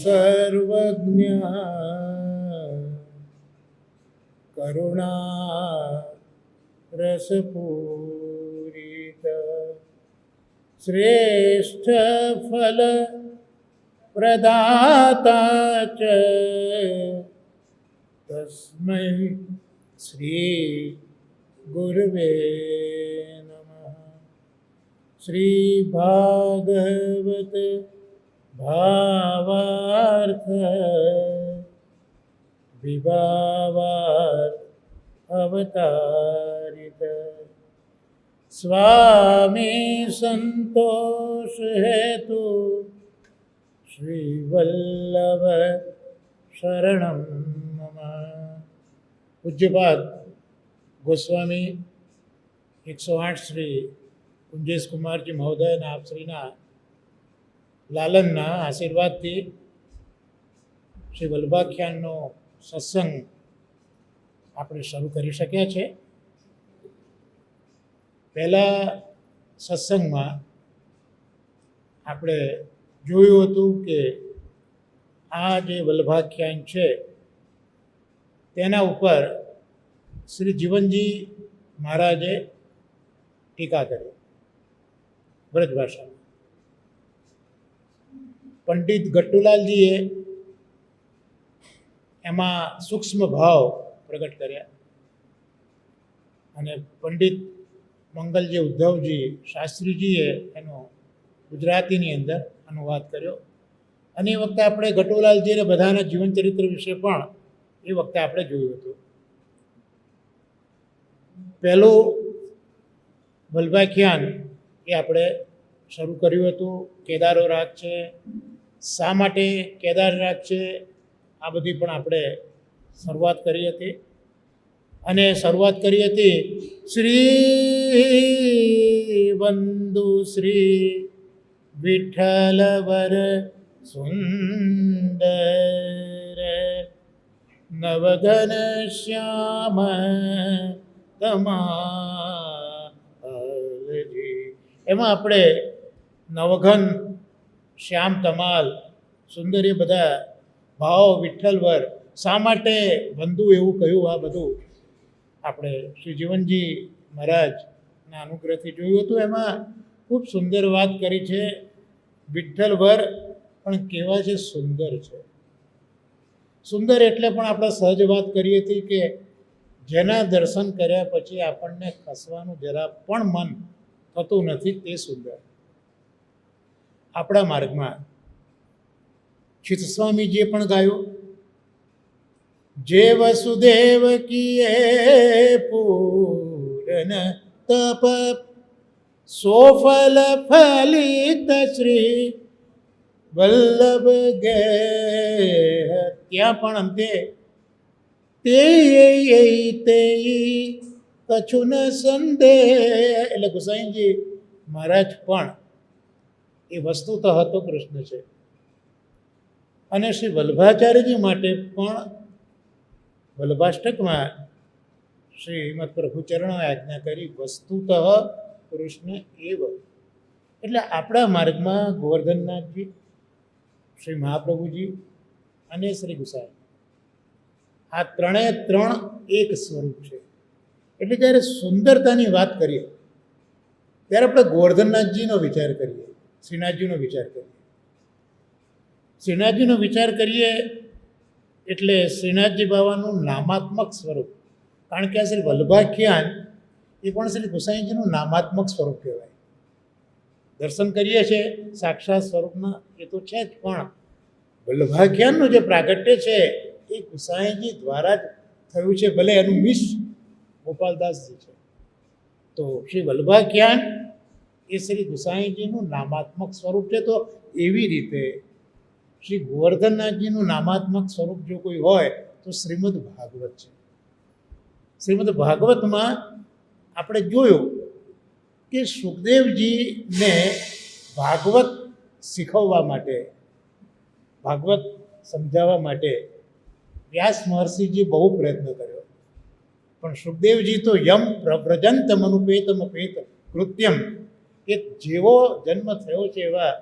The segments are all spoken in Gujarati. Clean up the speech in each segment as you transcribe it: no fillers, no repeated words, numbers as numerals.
सर्वज्ञ करुणा रसपूरित श्रेष्ठ फल प्रदाता च तस्मै श्री गुरुवे नमः। श्री भागवत भावार्थ विभावार्थ अवतारित स्वामी संतोष हेतु श्री वल्लभ शरणं मम। पूज्यपाद गोस्वामी 108 શ્રી કુંજેશ કુમારજી મહોદયના આપ શ્રીના લાલનના આશીર્વાદથી શ્રી વલ્લભાખ્યાનનો સત્સંગ આપણે શરૂ કરી શક્યા છે। પહેલા સત્સંગમાં આપણે જોયું હતું કે આ જે વલ્લભાખ્યાન છે તેના ઉપર શ્રી જીવનજી મહારાજે ટીકા કરી વ્રજ ભાષામાં। પંડિત ગટ્ટુલાલજીએ એમાં સૂક્ષ્મ ભાવ પ્રગટ કર્યા અને પંડિત મંગલજી ઉદ્ધવજી શાસ્ત્રીજીએ એનો ગુજરાતીની અંદર અનુવાદ કર્યો। અને એ વખતે આપણે ગટ્ટુલાલજી અને બધાના જીવનચરિત્ર વિશે પણ એ વખતે આપણે જોયું હતું। પહેલું વલ્લભાખ્યાન એ આપણે શરૂ કર્યું હતું। કેદારો રાગ છે, શા માટે કેદાર રાગ છે, આ બધી પણ આપણે શરૂઆત કરી હતી। અને શરૂઆત કરી હતી શ્રી વંદુ શ્રી વિઠ્ઠલવર સુંદર નવઘન શ્યામ તમાલજી। એમાં આપણે નવઘન શ્યામ તમાલ સુંદર એ બધા ભાવ વિઠ્ઠલવર શા માટે વંદુ એવું કહ્યું, આ બધું આપણે શ્રી જીવનજી મહારાજના અનુગ્રહથી જોયું હતું। એમાં ખૂબ સુંદર વાત કરી છે। વિઠ્ઠલવર પણ કેવા છે, સુંદર છે। સુંદર એટલે પણ આપણે સહજ વાત કરી હતી કે જેના દર્શન કર્યા પછી આપણને ખસવાનું જરા પણ મન થતું નથી, તે સુંદર। આપણા માર્ગમાં ચિત્તસ્વામીજીએ પણ ગાયું, જે વસુદેવ કીએ પૂરન તપ સોફલ ફલિત શ્રી વલ્લભ ગે। ત્યાં પણ અંતે તે કછું ન સંદેહ, એટલે ગુસાઈજી મહારાજ પણ એ વસ્તુતઃ તો કૃષ્ણ છે। અને શ્રી વલ્લભાચાર્યજી માટે પણ વલ્લભાષ્ટકમાં શ્રીમદ પ્રભુચરણો આજ્ઞા કરી વસ્તુતઃ કૃષ્ણ એવ। એટલે આપણા માર્ગમાં ગોવર્ધનનાથજી, શ્રી મહાપ્રભુજી અને શ્રી ગુસાઈ આ ત્રણે ત્રણ એક સ્વરૂપ છે। એટલે જ્યારે સુંદરતાની વાત કરીએ ત્યારે આપણે ગોવર્ધનનાથજીનો વિચાર કરીએ, શ્રીનાથજીનો વિચાર કરીએ। શ્રીનાથજીનો વિચાર કરીએ એટલે શ્રીનાથજી બાવાનું નામાત્મક સ્વરૂપ, કારણ કે આ શ્રી વલ્લભાખ્યાન એ પણ શ્રી ગુસાઈજીનું નામાત્મક સ્વરૂપ કહેવાય। દર્શન કરીએ છીએ સાક્ષાત સ્વરૂપના એ તો છે જ, પણ વલ્લભાખ્યાનનું જે પ્રાગટ્ય છે એ ગુસાઈજી દ્વારા જ થયું છે, ભલે એનું મિશ ગોપાલદાસજી છે। તો શ્રી વલ્લભાખ્યાન એ શ્રી ગુસાઈજીનું નામાત્મક સ્વરૂપ છે। તો એવી રીતે શ્રી ગોવર્ધનનાથજીનું નામાત્મક સ્વરૂપ જો કોઈ હોય તો શ્રીમદ ભાગવત છે। શ્રીમદ ભાગવતમાં આપણે જોયું કે સુખદેવજીને ભાગવત શીખવવા માટે, ભાગવત સમજાવવા માટે વ્યાસ મહર્ષિજી બહુ પ્રયત્ન કર્યો, પણ સુખદેવજી તો યમ પ્રવ્રજંતમ અનુપેતમ અપેત કૃત્યમ, કે જેવો જન્મ થયો છે એવા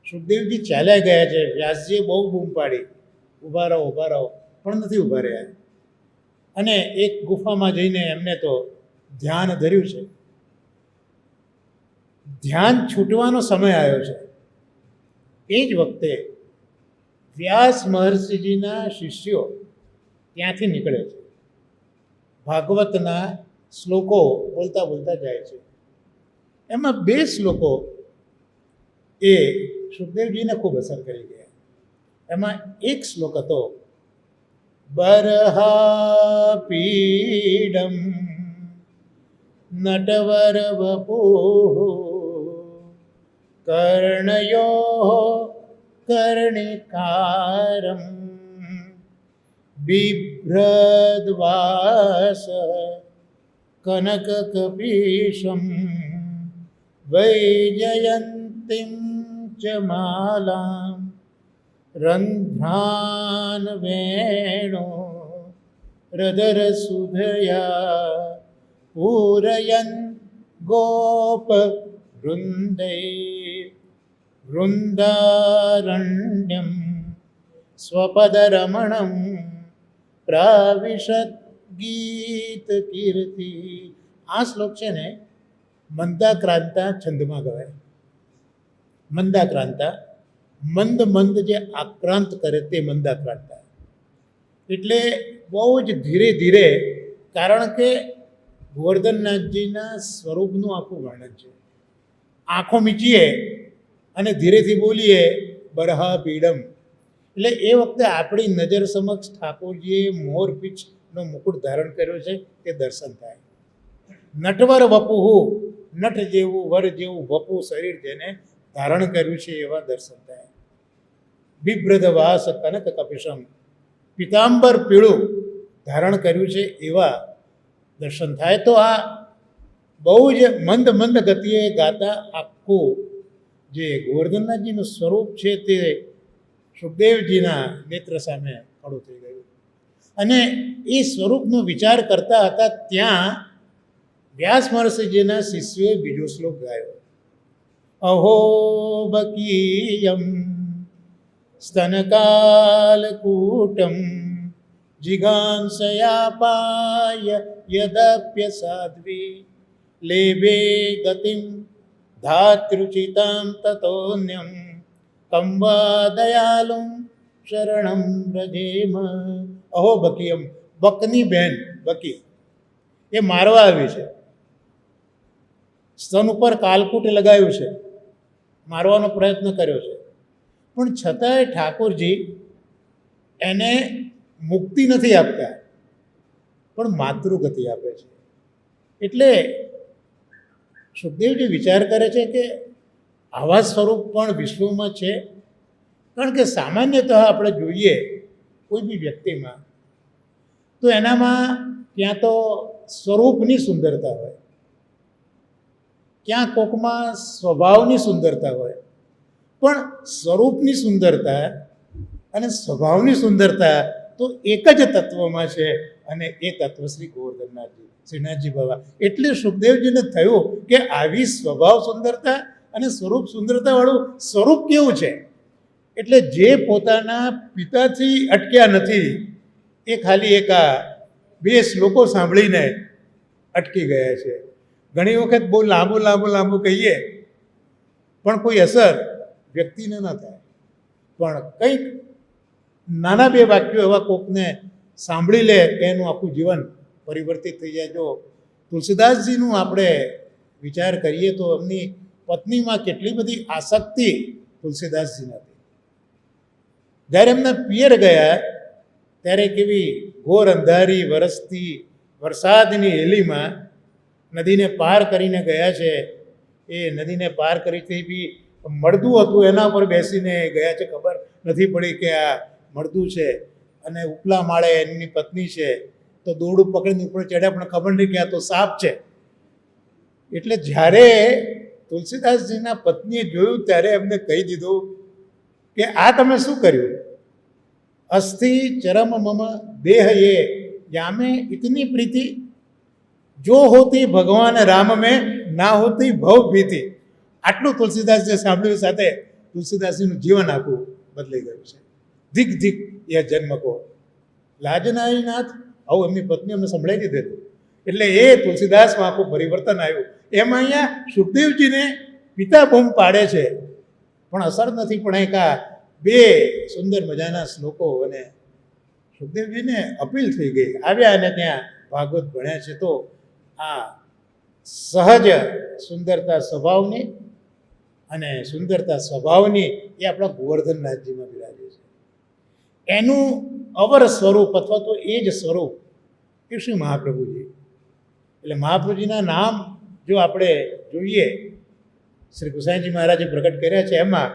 સુખદેવજી ચાલ્યા ગયા છે. વ્યાસજીએ બહુ બૂમ પાડી, ઊભા રહો ઊભા રહો, પણ નથી ઊભા રહ્યા. અને એક ગુફામાં જઈને એમને તો ધ્યાન ધર્યું છે. ધ્યાન છૂટવાનો સમય આવ્યો છે. એ જ વખતે વ્યાસ મહર્ષિજીના શિષ્યો ત્યાંથી નીકળે છે. ભાગવતના શ્લોકો બોલતા બોલતા જાય છે. એમાં 2 શ્લોકો એ સુખદેવજીને ખૂબ અસર કરી ગયા. એમાં એક શ્લોક હતો, બરહાપીડમ નટવર વપુઃ કર્ણયો કર્ણિકારમ બિભ્રદ્વાસ કનકકપીશમ વૈજયંતીમ ચ માલામ રંધ્રાન વેણો રદરસુધયા પૂરયન ગોપ વૃંદૈ વૃંદારણ્યમ સ્વપદરમણમ પ્રાવિશત ગીત કીર્તિ. આ શ્લોક છે ને મંદાક્રાંતા છંદમાં ગવાય. મંદાક્રાંતા, મંદ મંદ જે આક્રાંત કરે તે મંદાક્રાંતા. એટલે બહુ જ ધીરે ધીરે, કારણ કે ગોવર્ધનનાથજીના સ્વરૂપનું આખું વર્ણન છે. આંખો મીચીએ અને ધીરેથી બોલીએ બરહા પીડમ, એટલે એ વખતે આપણી નજર સમક્ષ ઠાકોરજીએ મોરપીંછનો મુકુટ ધારણ કર્યો છે તે દર્શન થાય. નટવર વપુહુ, નટ જેવું વર જેવું વપુ શરીર જેને ધારણ કર્યું છે એવા દર્શન થાય. બિભ્રદવાસ કનક કપિશમ, પિતાંબર પીળું ધારણ કર્યું છે એવા દર્શન થાય. તો આ બહુ જ મંદ મંદ ગતિએ ગાતા આખું જે ગોવર્ધનનાથજીનું સ્વરૂપ છે તે સુખદેવજીના નેત્ર સામે ખડું થઈ ગયું. અને એ સ્વરૂપનો વિચાર કરતા હતા ત્યાં વ્યાસ મહર્ષિજીના શિષ્યોએ બીજો શ્લોક ગાયો, અહો બકીયમ સ્તનકાલકૂટમ જિગાંસયાપાય યદપ્ય સાધ્વી લેભે ગતિમ ધાતૃચિતામ તતોન્યમ કંવા દયાલું શરણમ વ્રજેમ. અહો બકીયમ, બકની બહેન બકી એ મારવા આવી છે. સ્તન ઉપર કાલકૂટ લગાવ્યું છે, મારવાનો પ્રયત્ન કર્યો છે, પણ છતાંય ઠાકોરજી એને મુક્તિ નથી આપતા, પણ માતૃગતિ આપે છે. એટલે સુખદેવજી વિચાર કરે છે કે આવા સ્વરૂપ પણ વિશ્વમાં છે. કારણ કે સામાન્યતઃ આપણે જોઈએ કોઈ બી વ્યક્તિમાં તો એનામાં ક્યાં તો સ્વરૂપની સુંદરતા હોય, ક્યાં કોકમાં સ્વભાવની સુંદરતા હોય, પણ સ્વરૂપની સુંદરતા અને સ્વભાવની સુંદરતા તો એક જ તત્વમાં છે, અને એ તત્વ શ્રી ગોવર્ધનનાથજી શ્રીનાથજી બાબા. એટલે સુખદેવજીને થયું કે આવી સ્વભાવ સુંદરતા અને સ્વરૂપ સુંદરતાવાળું સ્વરૂપ કેવું છે. એટલે જે પોતાના પિતાથી અટક્યા નથી એ ખાલી એક આ 2 શ્લોકો સાંભળીને અટકી ગયા છે. ઘણી વખત બહુ લાંબુ લાંબુ લાંબુ કહીએ પણ કોઈ અસર વ્યક્તિને ન થાય, પણ કંઈક નાના 2 વાક્યો એવા કોકને સાંભળી લે કે એનું આખું જીવન પરિવર્તિત થઈ જાય. જો તુલસીદાસજીનું આપણે વિચાર કરીએ તો એમની પત્નીમાં કેટલી બધી આસક્તિ તુલસીદાસજીને હતી. જ્યારે એમના પિયર ગયા ત્યારે કેવી ઘોર અંધારી વરસતી વરસાદની હેલીમાં નદીને પાર કરીને ગયા છે. એ નદીને પાર કરીથી બી મળદું હતું એના પર બેસીને ગયા છે. ખબર નથી પડી કે આ મળદું છે, અને ઉપલા માળે એમની પત્ની છે, તો દોરડું પકડીને ઉપર ચડ્યા પણ ખબર નહીં કે આ તો સાપ છે. એટલે જ્યારે તુલસીદાસજીના પત્નીએ જોયું ત્યારે એમને કહી દીધું કે આ તમે શું કર્યું? અસ્થિ ચરમ મમ દેહ ये यामे इतनी प्रीति जो होती भगवान राम में ना होती भव भीति. આટલું તુલસીદાસજીએ સાંભળ્યું સાથે તુલસીદાસજીનું જીવન આખું બદલાઈ ગયું છે. ધીક ધીક એ જન્મ કો લાજનારી નાથ, આવું એમની પત્ની અમને સંભળાવી દીધેલું. એટલે એ તુલસીદાસમાં આખું પરિવર્તન આવ્યું. એમાં અહીંયા સુખદેવજીને પિતા બૂમ પાડે છે, પણ અસર નથી. પણ એક આ બે સુંદર મજાના શ્લોકો અને સુખદેવજીને અપીલ થઈ ગઈ. આવ્યા અને ત્યાં ભાગવત ભણ્યા છે. તો આ સહજ સુંદરતા સ્વભાવની અને સુંદરતા સ્વભાવની એ આપણા ગોવર્ધનનાથજીમાં બિરાજે છે. એનું અવર સ્વરૂપ અથવા તો એ જ સ્વરૂપ એ શ્રી મહાપ્રભુજી. એટલે મહાપ્રભુજીના નામ જો આપણે જોઈએ, શ્રી ગુસાઈજી મહારાજે પ્રગટ કર્યા છે એમાં,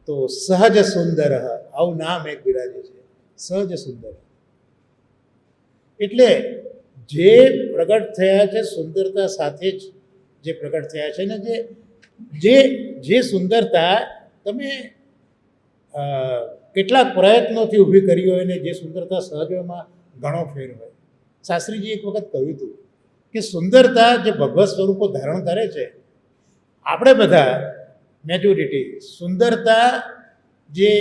તો સહજ સુંદર આવું નામ એક બિરાજે છે. સહજ સુંદર એટલે જે પ્રગટ થયા છે સુંદરતા સાથે જ જે પ્રગટ થયા છે ને, જે સુંદરતા તમે કેટલાક પ્રયત્નોથી ઊભી કરી હોય ને જે સુંદરતા સહજમાં ઘણો ફેર હોય. શાસ્ત્રીજી એક વખત કહ્યું હતું કે સુંદરતા જે ભગવત સ્વરૂપો ધારણ કરે છે, આપણે બધા મેજોરિટી સુંદરતા જે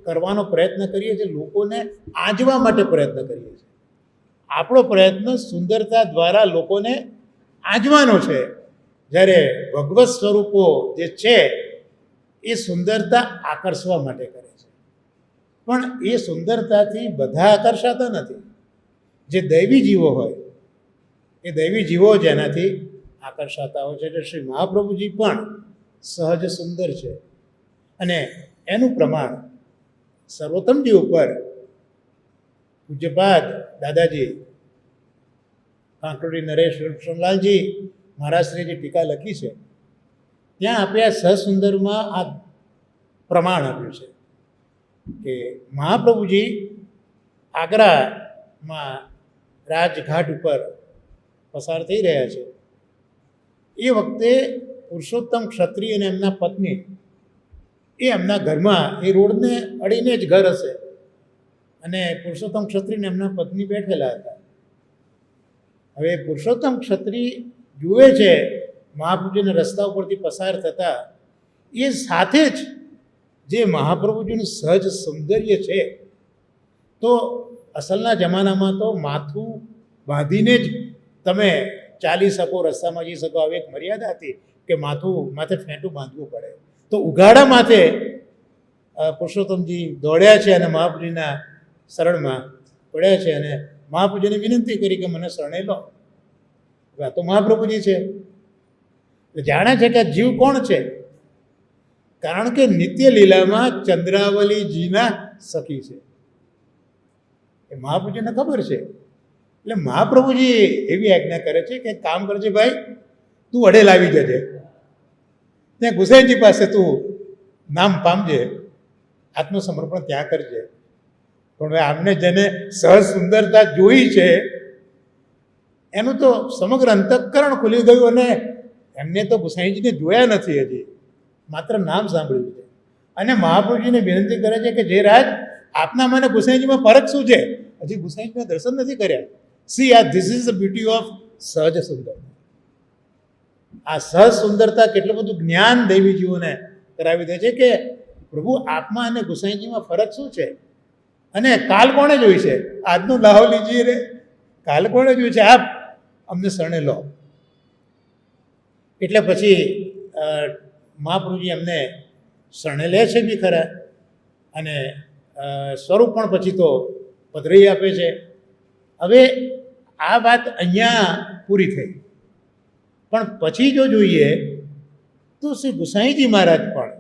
કરવાનો પ્રયત્ન કરીએ છીએ, લોકોને આંજવા માટે પ્રયત્ન કરીએ છીએ. આપણો પ્રયત્ન સુંદરતા દ્વારા લોકોને આંજવાનો છે, જ્યારે ભગવત સ્વરૂપો જે છે એ સુંદરતા આકર્ષવા માટે કરે છે. પણ એ સુંદરતાથી બધા આકર્ષાતા નથી. જે દૈવી જીવો હોય એ દૈવી જીવો જ એનાથી આકર્ષાતા હોય છે. એટલે શ્રી મહાપ્રભુજી પણ સહજ સુંદર છે. અને એનું પ્રમાણ સર્વોત્તમજી ઉપર પૂજ્યપાદ દાદાજી કાંકરોડી નરેશ સોમલાલજી મહારાજશ્રીજી ટીકા લખી છે, ત્યાં આપ્યા સહસુંદરમાં આ પ્રમાણ આપ્યું છે કે મહાપ્રભુજી આગ્રામાં રાજઘાટ ઉપર પસાર થઈ રહ્યા છે. એ વખતે પુરુષોત્તમ ક્ષત્રિય અને એમના પત્ની એ એમના ઘરમાં, એ રોડને અડીને જ ઘર હશે, અને પુરુષોત્તમ ક્ષત્રિયને એમના પત્ની બેઠેલા હતા. હવે પુરુષોત્તમ ક્ષત્રિય જુએ છે મહાપ્રભુજીના રસ્તા ઉપરથી પસાર થતા, એ સાથે જ જે મહાપ્રભુજીનું સહજ સૌંદર્ય છે, તો અસલના જમાનામાં તો માથું બાંધીને જ તમે ચાલી શકો, રસ્તામાં જઈ શકો. આવી એક મર્યાદા હતી કે માથે ફેંટું બાંધવું પડે. તો ઉઘાડા માથે પુરુષોત્તમજી દોડ્યા છે અને મહાપ્રભુજીના શરણમાં પડ્યા છે અને મહાપ્રભુજીને વિનંતી કરી કે મને શરણે લો. આ તો મહાપ્રભુજી છે. જાણે છે કે જીવ કોણ છે, કારણ કે નિત્ય લીલામાં ચંદ્રાવલીજીના સખી છે. એ મહાપ્રભુજીને ખબર છે. એટલે મહાપ્રભુજી એવી આજ્ઞા કરે છે કે કામ કરજે ભાઈ, તું અડેલ આવી જજે, ત્યાં ગુસાઈજી પાસે તું નામ પામજે, આત્મસમર્પણ ત્યાં કરજે. પણ હવે આમને જેને સહજ સુંદરતા જોઈ છે એનું તો સમગ્ર અંતઃકરણ ખુલી ગયું, અને એમને તો ગુસાઈજીને જોયા નથી હજી, માત્ર નામ સાંભળ્યું છે. અને મહાપ્રભુજીને વિનંતી કરે છે કે જે રાજ આપના મને ગુસાઈજીમાં ફરક શું છે, હજી ગુસાઈજીના દર્શન નથી કર્યા. See this is the beauty of સહજ સુંદરતા. આ સહજ સુંદરતા કેટલું બધું જ્ઞાન દૈવી જીવોને કરાવી દે છે કે પ્રભુ આપમાં અને ગુસાઈજીમાં ફરક શું છે. અને કાલ કોણે જોઈ છે, આજનું લાહો લીજીએ રે, કાલ કોણે જોયું છે, આપ અમને શરણે લો. એટલે પછી મહાપ્રભુજી એમને શરણે લે છે બી ખરા, અને સ્વરૂપ પણ પછી તો પધરાઈ આપે છે. હવે આ વાત અહીંયા પૂરી થઈ, પણ પછી જો જોઈએ તો શ્રી ગુસાઈજી મહારાજ પણ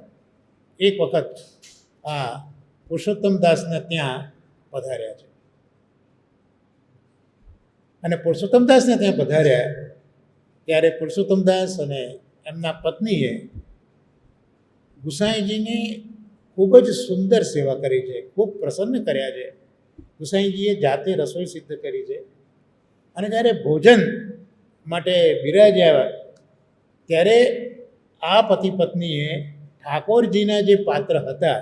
એક વખત આ પુરુષોત્તમ દાસને ત્યાં પધાર્યા છે. અને પુરુષોત્તમ દાસને ત્યાં પધાર્યા ત્યારે પુરુષોત્તમ દાસ અને એમના પત્નીએ ગુસાઈજીની ખૂબ જ સુંદર સેવા કરી છે, ખૂબ પ્રસન્ન કર્યા છે. ગુસાઈજીએ જાતે રસોઈ સિદ્ધ કરી છે. અને જ્યારે ભોજન માટે બિરાજ્યા ત્યારે આ પતિ પત્નીએ ઠાકોરજીના જે પાત્ર હતા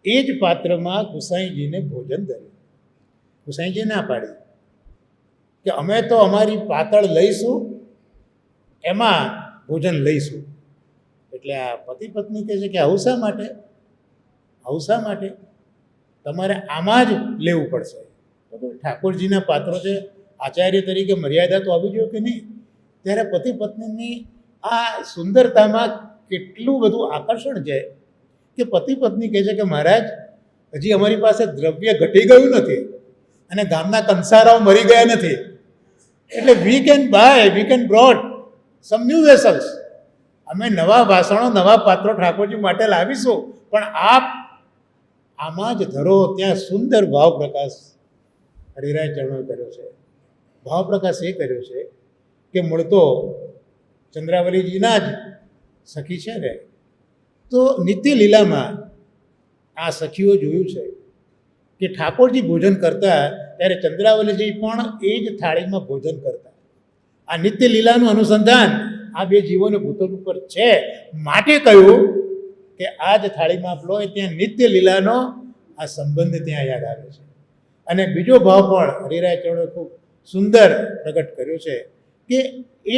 એ જ પાત્રમાં ગુસાઈજીને ભોજન ધર્યું. ગુસાઈજીએ ના પાડી કે અમે તો અમારી પાતળ લઈશું, એમાં ભોજન લઈશું. એટલે આ પતિ પત્ની કહે છે કે આવું શા માટે, આવું શા માટે, તમારે આમાં જ લેવું પડશે. તો ઠાકોરજીના પાત્રો છે, આચાર્ય તરીકે મર્યાદા તો આવી જોઈએ કે નહીં. ત્યારે પતિ પત્નીની આ સુંદરતામાં કેટલું બધું આકર્ષણ છે કે પતિ પત્ની કહે છે કે મહારાજ, હજી અમારી પાસે દ્રવ્ય ઘટી ગયું નથી અને ગામના કંસારાઓ મરી ગયા નથી, એટલે we can buy, we can brought some new vessels. અમે નવા વાસણો, નવા પાત્રો ઠાકોરજી માટે લાવીશું, પણ આપ આમાં જ ધરો. ત્યાં સુંદર ભાવ પ્રકાશ હરિરાય ચરણોએ કર્યો છે. ભાવ પ્રકાશ એ કર્યો છે કે મૂળ તો ચંદ્રાવલીજીના જ સખી છે ને, તો નિત્ય લીલામાં આ સખીઓ જોયું છે કે ઠાકોરજી ભોજન કરતા ત્યારે ચંદ્રાવલીજી પણ એ જ થાળીમાં ભોજન કરતા. આ નિત્ય લીલાનું અનુસંધાન આ બે જીવોને ભૂતલ ઉપર છે, માટે કહ્યું કે આ જ થાળીમાં આપ લો. ત્યાં નિત્ય લીલાનો આ સંબંધ ત્યાં યાદ આવે છે. અને બીજો ભાવ પણ હરિરાય ચરણોએ ખૂબ સુંદર પ્રગટ કર્યો છે કે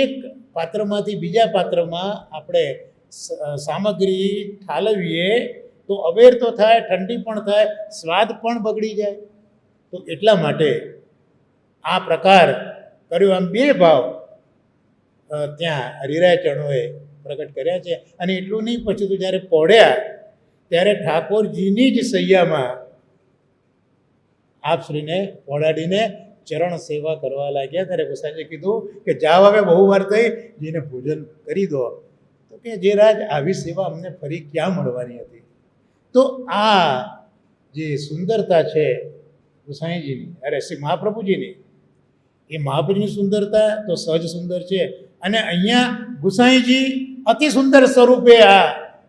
એક પાત્રમાંથી બીજા પાત્રમાં આપણે સામગ્રી ઠાલવીએ તો અવેર તો થાય, ઠંડી પણ થાય, સ્વાદ પણ બગડી જાય. તો એટલા માટે આ પ્રકાર કર્યો. આમ બે ભાવ ત્યાં હરિરાય ચરણોએ પ્રગટ કર્યા છે. અને એટલું નહીં, પછી તો જ્યારે પહોળ્યા ત્યારે ઠાકોરજીની જ સૈયામાં આપશ્રીને પહોળાડીને ચરણ સેવા કરવા લાગ્યા. ત્યારે ગુસાઈજીએ કીધું કે જાઓ, હવે બહુ વાર થઈ, જેને ભોજન કરી દો. તો કે જે રાજ, આવી સેવા અમને ફરી ક્યાં મળવાની હતી. તો આ જે સુંદરતા છે ગુસાઈજીની, અરે શ્રી મહાપ્રભુજીની, એ મહાપ્રભુની સુંદરતા તો સહજ સુંદર છે. અને અહીંયા ગુસાઈજી અતિ સુંદર સ્વરૂપે આ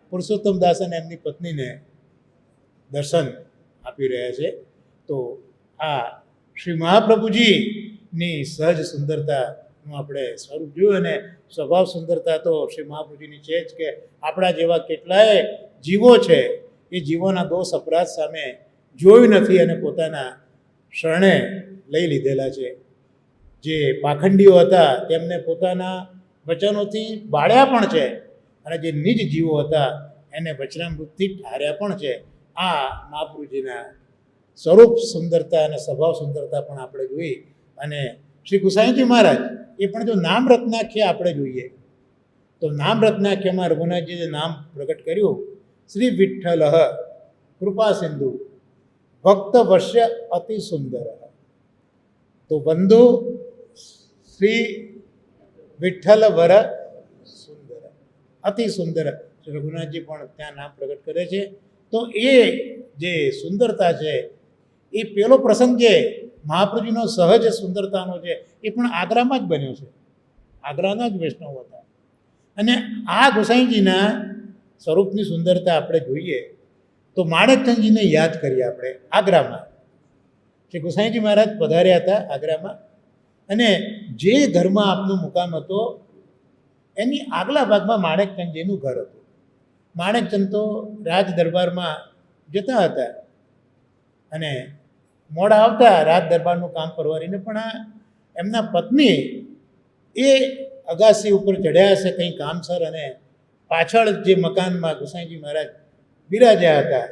પુરુષોત્તમ દાસ અને એમની પત્નીને દર્શન આપી રહ્યા છે. તો આ શ્રી મહાપ્રભુજીની સહજ સુંદરતાનું આપણે સ્વરૂપ જોયું. અને સ્વભાવ સુંદરતા તો શ્રી મહાપ્રભુજીની છે જ કે આપણા જેવા કેટલાય જીવો છે, એ જીવોના દોષ અપરાધ સામે જોયું નથી અને પોતાના શરણે લઈ લીધેલા છે. જે પાખંડીઓ હતા તેમને પોતાના વચનોથી બાળ્યા પણ છે, અને જે નિજ જીવો હતા એને વચનામૃતથી ઠાર્યા પણ છે. આ મહાપ્રભુજીના સ્વરૂપ સુંદરતા અને સ્વભાવ સુંદરતા પણ આપણે જોઈ. અને શ્રી ગુસાઈજી મહારાજ એ પણ જો નામ રત્નાખ્ય આપણે જોઈએ તો નામ રત્નાખ્યમાં રઘુનાથજીએ જે નામ પ્રગટ કર્યું, શ્રી વિઠ્ઠલ કૃપા સિંધુ ભક્ત વશ્ય અતિ સુંદર. તો બંધુ શ્રી વિઠ્ઠલ વર સુંદર, અતિ સુંદર રઘુનાથજી પણ ત્યાં નામ પ્રગટ કરે છે. તો એ જે સુંદરતા છે, એ પેલો પ્રસંગ જે મહાપ્રભુજીનો સહજ સુંદરતાનો છે, એ પણ આગ્રામાં જ બન્યો છે. આગ્રાના જ વૈષ્ણવ હતા. અને આ ગોસાઈજીના સ્વરૂપની સુંદરતા આપણે જોઈએ તો માણેકચંદજીને યાદ કરીએ આપણે. આગ્રામાં શ્રી ગોસાઈજી મહારાજ પધાર્યા હતા આગ્રામાં, અને જે ઘરમાં આપનો મુકામ હતો એની આગલા ભાગમાં માણેકચંદજીનું ઘર હતું. માણેકચંદ તો રાજ દરબારમાં જતા હતા અને મોડા આવતા રાજ દરબારનું કામ પરવારીને, પણ આ એમના પત્ની એ અગાસી ઉપર ચઢ્યા હશે કંઈ કામસર, અને પાછળ જે મકાનમાં ગુસાઈજી મહારાજ બિરાજ્યા હતા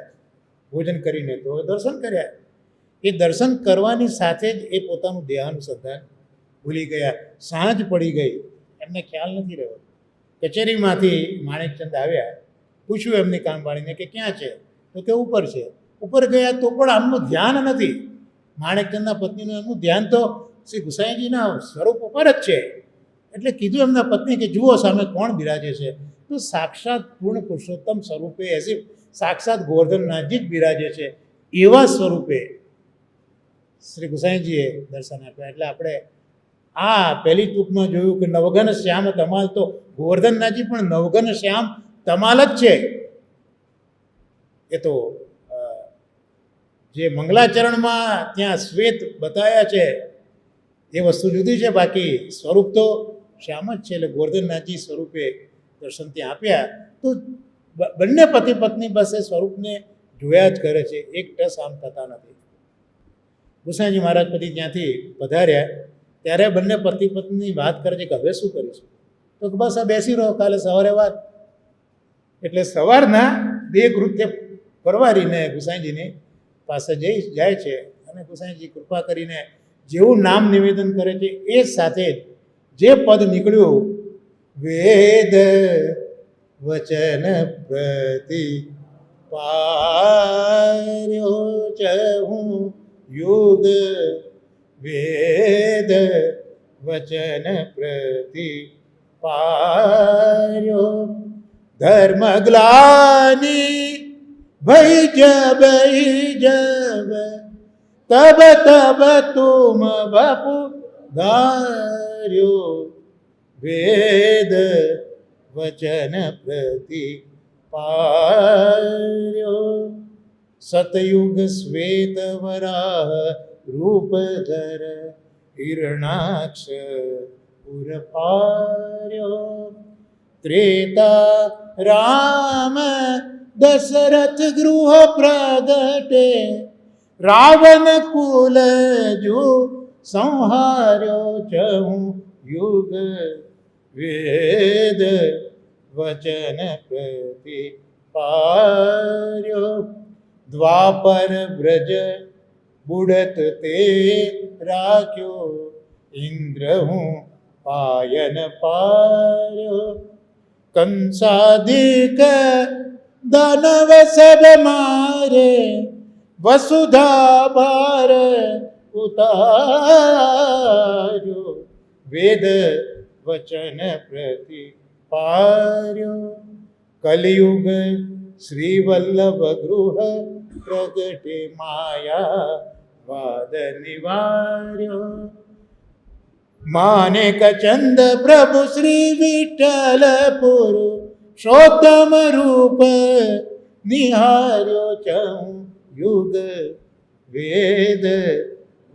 ભોજન કરીને, તો દર્શન કર્યા. એ દર્શન કરવાની સાથે જ એ પોતાનું દેહાનુસંધાન ભૂલી ગયા. સાંજ પડી ગઈ, એમને ખ્યાલ નથી રહ્યો. કચેરીમાંથી માણેકચંદ આવ્યા, પૂછ્યું એમની કામવાળીને કે ક્યાં છે, તો કે ઉપર છે. ઉપર ગયા તો પણ આમનું ધ્યાન નથી. માણેકચંદના પત્નીનું એમનું ધ્યાન તો શ્રી ગુસાઈજીના સ્વરૂપ ઉપર જ છે. એટલે કીધું એમના પત્ની કે જુઓ સામે કોણ બિરાજે છે. તો સાક્ષાત પૂર્ણ પુરુષોત્તમ સ્વરૂપે, એસી સાક્ષાત ગોવર્ધનનાથજી જ બિરાજે છે. એવા સ્વરૂપે શ્રી ગુસાઈજીએ દર્શન આપ્યા. એટલે આપણે આ પહેલી ટૂંકમાં જોયું કે નવઘન શ્યામ તમાલ, તો ગોવર્ધનનાથજી પણ નવઘન શ્યામ તમાલ જ છે. એ તો જે મંગલાચરણમાં ત્યાં શ્વેત બતાવ્યા છે એ વસ્તુ જુદી છે, બાકી સ્વરૂપ તો શ્યામ જ છે. એટલે ગોવર્ધનનાથજી સ્વરૂપે દર્શન ત્યાં આપ્યા. તો બંને પતિ પત્ની પાસે સ્વરૂપને જોયા જ કરે છે, એક ટસ આમ થતા નથી. ગુસાઈજી મહારાજ પછી ત્યાંથી પધાર્યા ત્યારે બંને પતિ પત્ની વાત કરે છે કે હવે શું કરીશું. તો બસ આ બેસી રહો, કાલે સવારે વાત. એટલે સવારના બે કૃત્ય પરવારીને ગુસાઈજીની પાસે જાય છે અને ગુસાઈજી કૃપા કરીને જેવું નામ નિવેદન કરે છે એ સાથે જે પદ નીકળ્યું, વેદ વચન પ્રતિ પાર્યો ચહું યુગ, વેદ વચન પ્રતિ પાર્યો, ધર્મ ગ્લાની ભઈ જબ તબ તબ તુમ બાપુ ધાર્યો, વેદ વચન પ્રતિ પાર્યો, સતયુગ શ્વેત વરાહ રૂપધર હિરણાક્ષ પુરપાર્યો, ત્રેતા રામ દશરથ ગૃહ પ્રગટે, રાવણ કુલ જો સંહાર્યો ચહું યુગ, વેદ વચન પ્રતિ પાર્યો, દ્વાપર બ્રજ બુડત તે રાખ્યો, ઇન્દ્ર હું પાયન પાર્યો, કંસાધિક દાનવ સબ મારે, વસુધા ભાર ઉતાર્યો, વેદ વચન પ્રતિ પાર્યો, કલિયુગ શ્રી વલ્લભ ગૃહ પ્રગટે માયા વાદ નિવાર્યો, માનેક ચંદ પ્રભુ શ્રી વિઠ્ઠલ પુરુષોત્તમ રૂપ નિહાર્યો ચહું યુગ, વેદ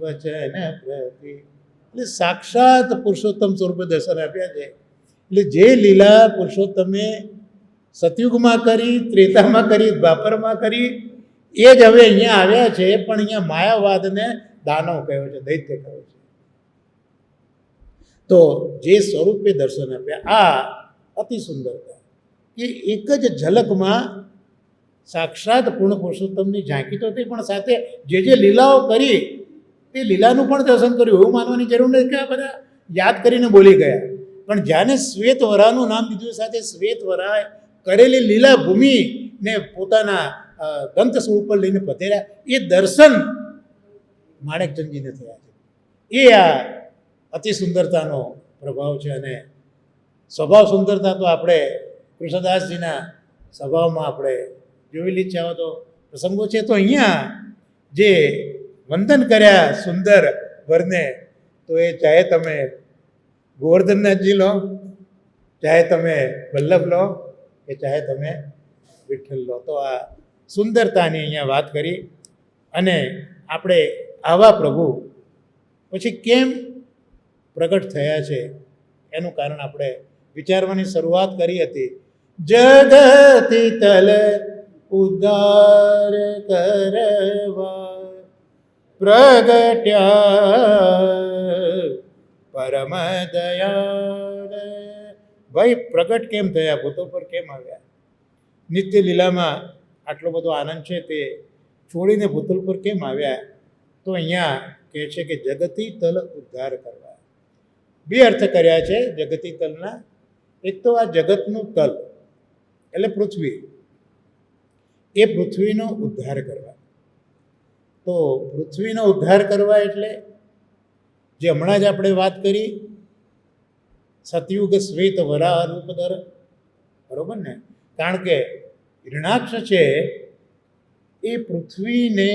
વચન પ્રતિ. એટલે સાક્ષાત પુરુષોત્તમ સ્વરૂપે દર્શન આપ્યા છે. એટલે જે લીલા પુરુષોત્તમે સતયુગમાં કરી, ત્રેતામાં કરી, દ્વાપરમાં કરી, એ જ હવે અહીંયા આવ્યા છે. પણ અહીંયા માયાવાદને દાનવ કહ્યો છે, દૈત્ય કહ્યો છે. તો જે સ્વરૂપે દર્શન આપ્યા, આ અતિ સુંદરતા કે એક જ ઝલકમાં સાક્ષાત પૂર્ણ પુરુષોત્તમની ઝાંકી તો હતી, પણ સાથે જે લીલાઓ કરી તે લીલાનું પણ દર્શન કર્યું. એવું માનવાની જરૂર નથી કે આ બધા યાદ કરીને બોલી ગયા. પણ જ્યાંને શ્વેત વરાહનું નામ દીધું, સાથે શ્વેત વરાહ કરેલી લીલા ભૂમિને પોતાના ગ્રંથસૂળ ઉપર લઈને પધેર્યા, એ દર્શન માણેકચંદજીને થયા છે. એ આ અતિ સુંદરતાનો પ્રભાવ છે. અને સ્વભાવ સુંદરતા તો આપણે કૃષ્ણદાસજીના સ્વભાવમાં આપણે જોયેલી જ છે. આવા તો પ્રસંગો છે. તો અહીંયા જે વંદન કર્યા સુંદર વરને, તો એ ચાહે તમે ગોવર્ધનનાથજી લો, ચાહે તમે વલ્લભ લો, કે ચાહે તમે વિઠ્ઠલ લો. તો આ સુંદરતાની અહીંયા વાત કરી. અને આપણે આવા પ્રભુ પછી કેમ પ્રગટ થયા છે એનું કારણ આપણે વિચારવાની શરૂઆત કરી હતી. જગતી તલ ઉદ્ધાર કરવા પ્રગટ્યા પરમ દયાળ. ભાઈ પ્રગટ કેમ થયા, ભૂતો પર કેમ આવ્યા? નિત્ય લીલામાં આટલો બધો આનંદ છે તે છોડીને ભૂતલ પર કેમ આવ્યા? તો અહીંયા કહે છે કે જગતી તલ ઉદ્ધાર કરવા. બે અર્થ કર્યા છે જગતી તલના. એક તો આ જગતનું તલ એટલે પૃથ્વી, એ પૃથ્વીનો ઉદ્ધાર કરવા. તો પૃથ્વીનો ઉદ્ધાર કરવા એટલે જે હમણાં જ આપણે વાત કરી, સતયુગ શ્વેત વરાહ રૂપધર, બરોબર ને? કારણ કે હિરણાક્ષ છે એ પૃથ્વીને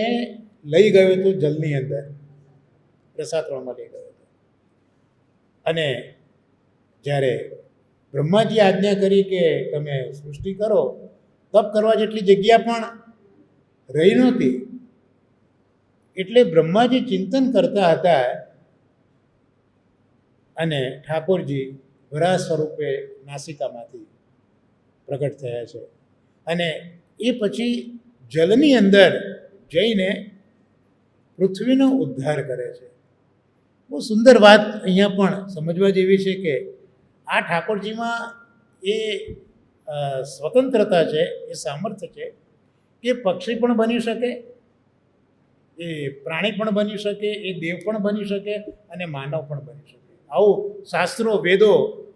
લઈ ગયો હતો જલની અંદર, રસાતળમાં લઈ ગયો હતો. અને જ્યારે બ્રહ્માજી આજ્ઞા કરી કે તમે સૃષ્ટિ કરો, તપ કરવા જેટલી જગ્યા પણ રહી નહોતી. એટલે બ્રહ્માજી ચિંતન કરતા હતા અને ઠાકોરજી વરાહ સ્વરૂપે નાસિકામાંથી પ્રગટ થયા છે. અને એ પછી જલની અંદર જઈને પૃથ્વીનો ઉદ્ધાર કરે છે. બહુ સુંદર વાત અહીંયા પણ સમજવા જેવી છે કે આ ઠાકોરજીમાં એ સ્વતંત્રતા છે, એ સામર્થ્ય છે કે પક્ષી પણ બની શકે, એ પ્રાણી પણ બની શકે, એ દેવ પણ બની શકે અને માનવ પણ બની શકે. આવું શાસ્ત્રો વેદો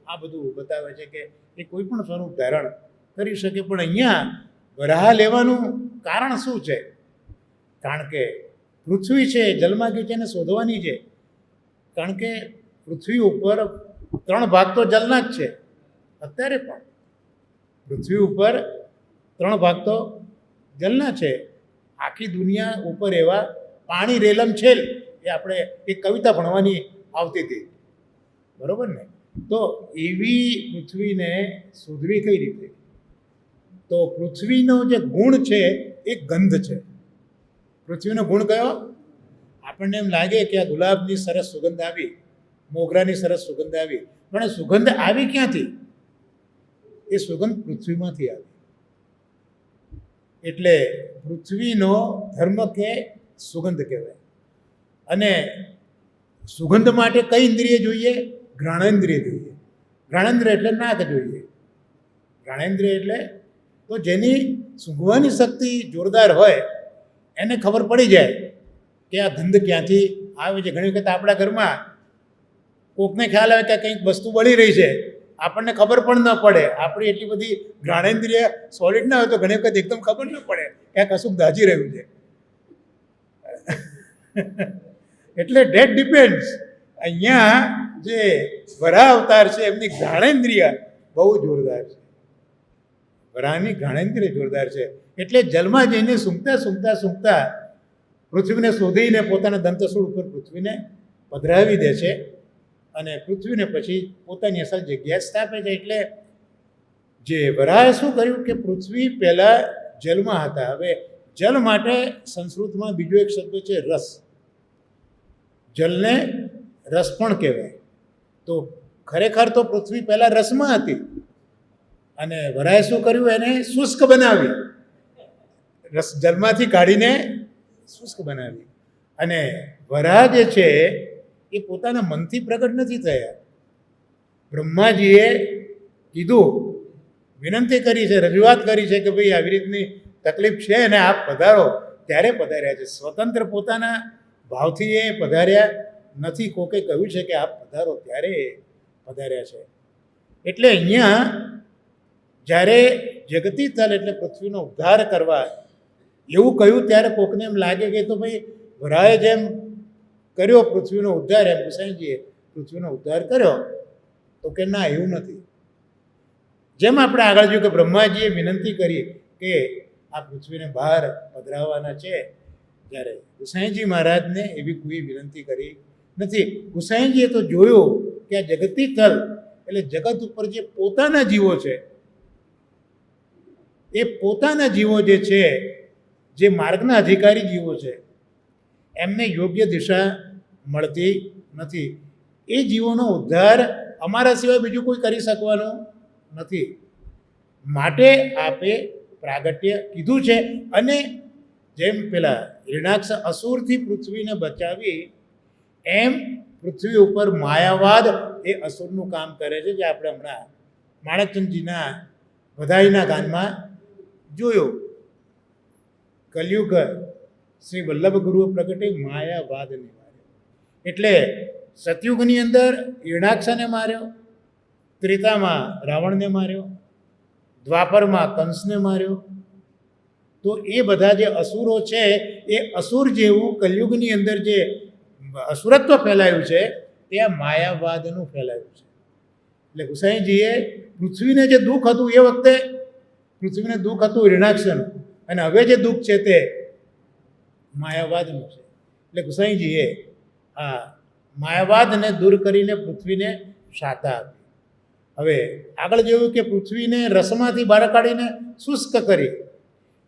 આ બધું બતાવે છે કે એ કોઈ પણ સ્વરૂપ ધારણ કરી શકે. પણ અહીંયા વરાહ લેવાનું કારણ શું છે? કારણ કે પૃથ્વી છે જલમાગી છે એને શોધવાની છે. કારણ કે પૃથ્વી ઉપર 3 ભાગ તો જલના જ છે. અત્યારે પણ પૃથ્વી ઉપર 3 ભાગ તો જલના છે. આખી દુનિયા ઉપર એવા પાણી રેલમ છેલ, એ આપણે એક કવિતા ભણવાની આવતી હતી, બરોબર ને? તો એવી પૃથ્વીને શોધવી કઈ રીતે? તો પૃથ્વીનો જે ગુણ છે એ ગંધ છે. પૃથ્વીનો ગુણ કયો? આપણને એમ લાગે કે આ ગુલાબની સરસ સુગંધ આવી, મોગરાની સરસ સુગંધ આવી, પણ એ સુગંધ આવી ક્યાંથી? એ સુગંધ પૃથ્વીમાંથી આવી. એટલે પૃથ્વીનો ધર્મ કે સુગંધ કહેવાય. અને સુગંધ માટે કઈ ઇન્દ્રિય જોઈએ? ઘ્રાણેન્દ્રિય જોઈએ. ઘ્રાણેન્દ્રિય એટલે નાક જોઈએ. ઘ્રાણેન્દ્રિય એટલે તો જેની સૂંઘવાની શક્તિ જોરદાર હોય એને ખબર પડી જાય કે આ ગંધ ક્યાંથી આવે છે. ઘણી વખત આપણા ઘરમાં કોકને ખ્યાલ આવે કે કંઈક વસ્તુ બળી રહી છે, આપણને ખબર પણ ન પડે. આપણી એટલી બધી ઘ્રાણેન્દ્રિય સોલિડ ના હોય તો ઘણી વખત એકદમ ખબર ન પડે કે આ કશુંક દાઝી રહ્યું છે. એટલે ડેટ ડિપેન્ડ્સ. અહીંયા જે વરાહ અવતાર છે એમની ઘ્રાણેન્દ્રિય બહુ જોરદાર છે. વરાહની ઘ્રાણેન્દ્રિય જોરદાર છે. એટલે જલમાં જઈને સૂંઘતા સૂંઘતા સૂંઘતા પૃથ્વીને શોધીને પોતાના દંતસૂળ ઉપર પૃથ્વીને પધરાવી દે છે અને પૃથ્વીને પછી પોતાની અસલ જગ્યાએ સ્થાપે છે. એટલે જે વરાહે શું કર્યું કે પૃથ્વી પહેલાં જલમાં હતા. હવે જલ માટે સંસ્કૃતમાં બીજો એક શબ્દ છે રસ. જલને રસ પણ કહેવાય. તો ખરેખર તો પૃથ્વી પહેલાં રસમાં હતી અને વરાહે શું કર્યું? એને શુષ્ક બનાવી. રસ જલમાંથી કાઢીને શુષ્ક બનાવી. અને વરાહ જે છે એ પોતાના મનથી પ્રગટ નથી થયા. બ્રહ્માજીએ કીધું, વિનંતી કરી છે, રજૂઆત કરી છે કે ભાઈ આવી રીતની તકલીફ છે અને આપ પધારો, ત્યારે પધાર્યા છે. સ્વતંત્ર પોતાના ભાવથી એ પધાર્યા નથી. કોકે કહ્યું છે કે આપ પધારો, ત્યારે પધાર્યા છે. એટલે અહીંયા જ્યારે જગતી તલ એટલે પૃથ્વીનો ઉદ્ધાર કરવા એવું કહ્યું ત્યારે કોકને એમ લાગે કે તો ભાઈ વરાહે જેમ કર્યો પૃથ્વીનો ઉદ્ધાર, એમ ગુસાઈજીએ પૃથ્વીનો ઉદ્ધાર કર્યો, તો કે ના, એવું નથી. જેમ આપણે આગળ જોયું કે બ્રહ્માજીએ વિનંતી કરી કે આ પૃથ્વીને બહાર પધરાવવાના છે, ત્યારે ગુસાઈજી મહારાજને એવી કોઈ વિનંતી કરી નથી. ગુસાઈજીએ તો જોયું કે આ જગતી તલ એટલે જગત ઉપર જે પોતાના જીવો છે, એ પોતાના જીવો જે છે, જે માર્ગના અધિકારી જીવો છે, એમને યોગ્ય દિશા મળતી નથી. એ જીવોનો ઉદ્ધાર અમારા સિવાય બીજું કોઈ કરી શકવાનું નથી. માટે આપે પ્રાગટ્ય કીધું છે. અને જેમ પેલા હિરણાક્ષ અસુરથી પૃથ્વીને બચાવી, એમ પૃથ્વી ઉપર માયાવાદ એ અસુરનું કામ કરે છે, જે આપણે હમણાં માણકચંદજીના બધાઈના ગાનમાં જોયું. કલયુગ શ્રી વલ્લભ ગુરુએ પ્રગટે માયાવાદને માર્યો. એટલે સતયુગની અંદર હિરણાક્ષને માર્યો, ત્રેતામાં રાવણને માર્યો, દ્વાપરમાં કંસને માર્યો. તો એ બધા જે અસુરો છે, એ અસુર જેવું કલયુગની અંદર જે અસુરત્વ ફેલાયું છે તે આ માયાવાદનું ફેલાયું છે. એટલે ગુસાઈજીએ પૃથ્વીને જે દુઃખ હતું એ વખતે પૃથ્વીને દુઃખ હતું હિરણાક્ષનું, અને હવે જે દુઃખ છે તે માયાવાદનું છે. એટલે ગુસાઈજીએ આ માયાવાદને દૂર કરીને પૃથ્વીને શાતા આપી. હવે આગળ જોયું કે પૃથ્વીને રસમાંથી બહાર કાઢીને શુષ્ક કરી,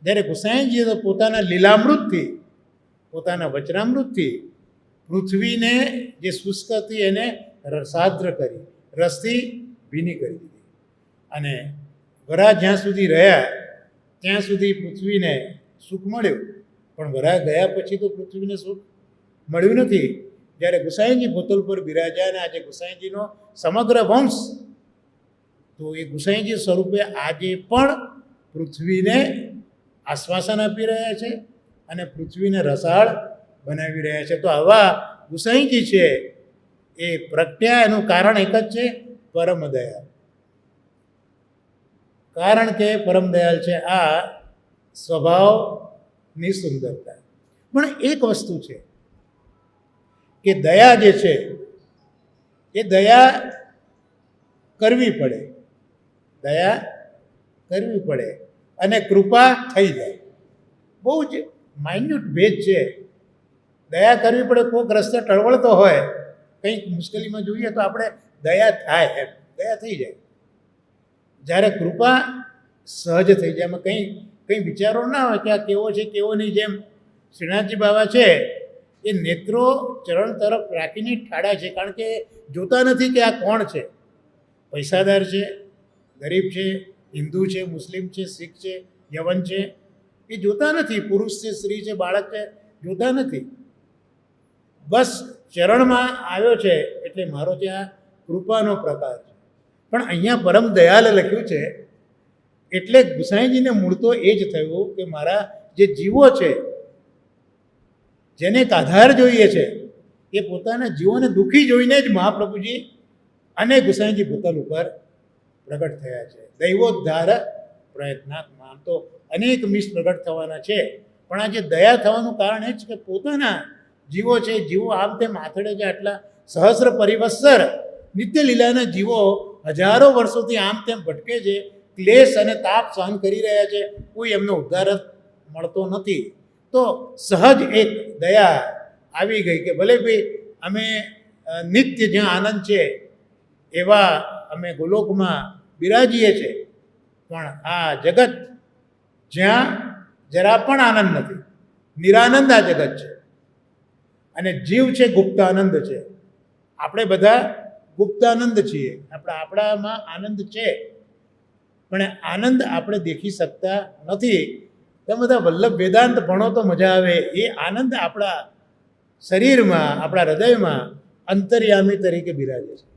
જ્યારે ગુસાઈજીએ તો પોતાના લીલામૃતથી, પોતાના વચનામૃતથી પૃથ્વીને જે શુષ્ક હતી એને રસાદ્ર કરી, રસથી ભીની કરી દીધી. અને વરાહ જ્યાં સુધી રહ્યા ત્યાં સુધી પૃથ્વીને સુખ મળ્યું, પણ વરાહ ગયા પછી તો પૃથ્વીને સુખ મળ્યું નથી. જ્યારે ગુસાઈજી ભૂતલ પર બિરાજ્યા અને આજે ગુસાઈજીનો સમગ્ર વંશ તો એ ગુસાઈજી સ્વરૂપે આજે પણ પૃથ્વીને આશ્વાસન આપી રહ્યા છે અને પૃથ્વીને રસાળ બનાવી રહ્યા છે. તો આવા ગુસાઈજી છે એ પ્રજ્ઞા, એનું કારણ એક જ છે, પરમ દયાળ. કારણ કે પરમ દયાળ છે, આ સ્વભાવની સુંદરતા. પણ એક વસ્તુ છે કે દયા જે છે એ દયા કરવી પડે, દયા કરવી પડે અને કૃપા થઈ જાય. બહુ જ માઇન્યુટ ભેદ છે. દયા કરવી પડે, કોઈક રસ્તે ટળવળતો હોય, કંઈક મુશ્કેલીમાં જોઈએ તો આપણે દયા થાય, એમ દયા થઈ જાય. જ્યારે કૃપા સહજ થઈ જાય, એમાં કંઈ વિચારો ના હોય કે આ કેવો છે કેવો નહીં. જેમ શ્રીનાથજી બાબા છે એ નેત્રો ચરણ તરફ રાખીને ઠાડા છે, કારણ કે જોતા નથી કે આ કોણ છે, પૈસાદાર છે, ગરીબ છે, હિન્દુ છે, મુસ્લિમ છે, શીખ છે, યવન છે, એ જોતા નથી. પુરુષ છે, સ્ત્રી છે, બાળક છે, જોતા નથી. બસ ચરણમાં આવ્યો છે એટલે મારો ત્યાં કૃપાનો પ્રકાર છે. પણ અહીંયા પરમ દયાલ લખ્યું છે એટલે ગુસાઈજીને મૂળ તો એ જ થયું કે મારા જે જીવો છે, જેને એક આધાર જોઈએ છે, એ પોતાના જીવોને દુઃખી જોઈને જ મહાપ્રભુજી અને ગુસાઈજી ભૂતલ ઉપર પ્રગટ થયા છે. દૈવોદ્ધાર પ્રયત્નાત્મા. આમ તો અનેક મિસ પ્રગટ થવાના છે, પણ આ જે દયા થવાનું કારણ એ જ કે પોતાના જીવો છે, જીવો આમ તેમ આથડે છે. આટલા સહસ્ર પરિવત્સર નિત્ય લીલાના જીવો હજારો વર્ષોથી આમ તેમ ભટકે છે, ક્લેશ અને તાપ સહન કરી રહ્યા છે, કોઈ એમનો ઉદ્ધાર મળતો નથી. તો સહજ એક દયા આવી ગઈ કે ભલે ભાઈ અમે નિત્ય જ્યાં આનંદ છે એવા અમે ગોલોકમાં બિરાજીએ છીએ, પણ આ જગત જ્યાં જરા પણ આનંદ નથી, નિરાનંદ આ જગત છે. અને જીવ છે ગુપ્તાનંદ છે. આપણે બધા ગુપ્તાનંદ છીએ. આપણામાં આનંદ છે, પણ આનંદ આપણે દેખી શકતા નથી. તમે બધા વલ્લભ વેદાંત ભણો તો મજા આવે. એ આનંદ આપણા શરીરમાં, આપણા હૃદયમાં અંતર્યામી તરીકે બિરાજે છે.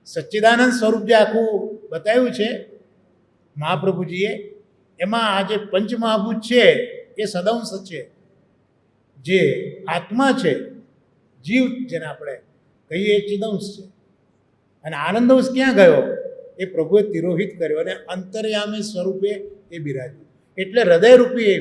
સચ્ચિદાનંદ સ્વરૂપ જે આખું બતાવ્યું છે મહાપ્રભુજીએ, એમાં આ જે પંચમહાભૂત છે એ સદંશ છે, જે આત્મા છે, જીવ જેને આપણે કહીએ એ ચિદંશ છે. અને આનંદંશ ક્યાં ગયો? એ પ્રભુએ તિરોહિત કર્યો અને અંતર્યામી સ્વરૂપે એ બિરાજ્યું. એટલે હૃદયરૂપી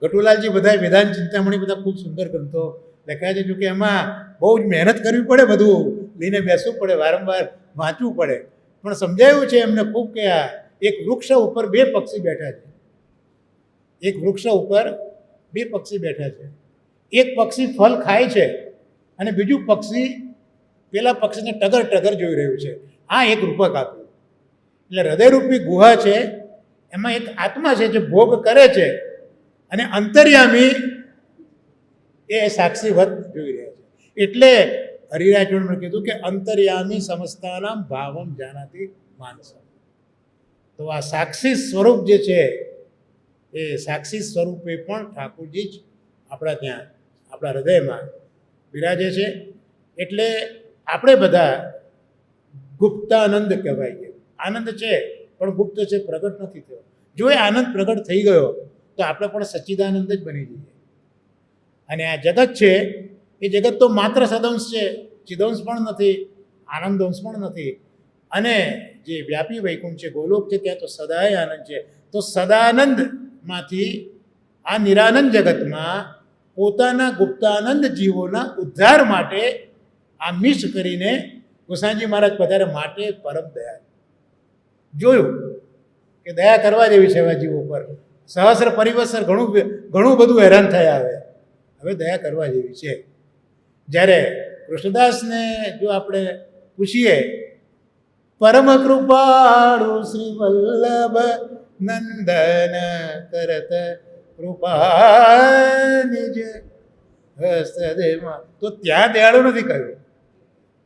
ગટુલાલજી બધા વેદાંત ચિંતામણી બધા ખૂબ સુંદર ગ્રંથો લખ્યા છે. જોકે એમાં બહુ જ મહેનત કરવી પડે, બધું લઈને બેસવું પડે, વારંવાર વાંચવું પડે. પણ સમજાયું છે એમને ખૂબ કે આ એક વૃક્ષ ઉપર બે પક્ષી બેઠા છે. એક વૃક્ષ ઉપર બે પક્ષી બેઠા છે. એક પક્ષી ફળ ખાય છે અને બીજું પક્ષી પેલા પક્ષીને ટગર ટગર જોઈ રહ્યું છે. આ એક રૂપક આપ્યું. એટલે હૃદયરૂપી ગુહા છે, એમાં એક આત્મા છે જે ભોગ કરે છે, અને અંતર્યામી એ સાક્ષીવત જોઈ રહ્યા છે. એટલે હરિરાજવણમાં કીધું કે અંતર્યામી સમસ્તાનામ ભાવમ જાનાતી માનસ. તો આ સાક્ષી સ્વરૂપ જે છે એ સાક્ષી સ્વરૂપે પણ ઠાકોરજી જ આપણા ત્યાં, આપણા હૃદયમાં બિરાજે છે. એટલે આપણે બધા ગુપ્તાનંદ કહેવાય છે. આનંદ છે પણ ગુપ્ત છે, પ્રગટ નથી થયો. જો એ આનંદ પ્રગટ થઈ ગયો તો આપણે પણ સચ્ચિદાનંદ જ બની જઈએ. અને આ જગત છે એ જગત તો માત્ર સદંશ છે, ચિદંશ પણ નથી, આનંદંશ પણ નથી. અને જે વ્યાપી વૈકુંઠ છે, ગોલોક છે, ત્યાં તો સદાય આનંદ છે. તો સદાનંદમાંથી આ નિરાનંદ જગતમાં પોતાના ગુપ્તાનંદ જીવોના ઉદ્ધાર માટે આ મિસ કરીને ગોસાઈજી મહારાજ પધારે. માટે પરમ દયા જોયું કે દયા કરવા જેવી છે એવા જીવો પર. સહસ્ર પરિવત્સર ઘણું બધું હેરાન થયા, હવે દયા કરવા જેવી છે. જ્યારે કૃષ્ણદાસને જો આપણે પૂછીએ, પરમ કૃપાળુ શ્રી વલ્લભ નંદન કરત કૃપા નિજ હસ્તદેમાં, તો ત્યાં દયાળુ નથી કહ્યું,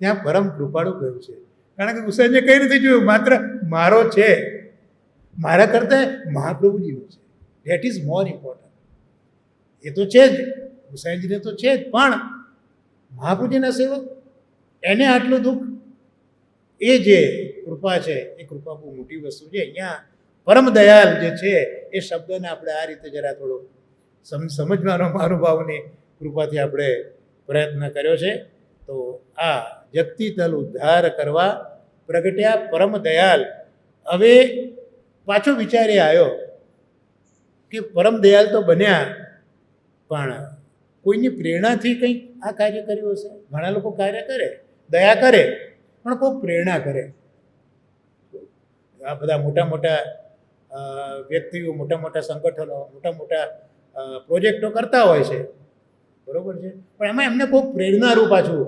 ત્યાં પરમ કૃપાળુ કહ્યું છે. કારણ કે ગુસાઈને કંઈ નથી જોયું, માત્ર મારો છે, મારા કરતાં મહાપ્રભુજીનો છે. That is more important. એ તો છે જ, ગુસાઈજીને તો છે જ, પણ મહાપ્રભુજીના સેવક એને આટલું દુઃખ, એ જે કૃપા છે એ કૃપા બહુ મોટી વસ્તુ છે. અહીંયા પરમ દયાલ જે છે એ શબ્દને આપણે આ રીતે જરા થોડો સમજવાનો મહાનુભાવની કૃપાથી આપણે પ્રયત્ન કર્યો છે. તો આ જગતી તલ ઉદ્ધાર કરવા પ્રગટ્યા પરમ દયાલ. હવે પાછો વિચાર એ આવ્યો કે પરમ દયાલ તો બન્યા, પણ કોઈની પ્રેરણાથી કંઈક આ કાર્ય કર્યું હશે. ઘણા લોકો કાર્ય કરે, દયા કરે, પણ કોઈ પ્રેરણા કરે. આ બધા મોટા મોટા વ્યક્તિઓ, મોટા મોટા સંગઠનો, મોટા મોટા પ્રોજેક્ટો કરતા હોય છે, બરાબર છે, પણ એમાં એમને કોઈ પ્રેરણારૂપ પાછું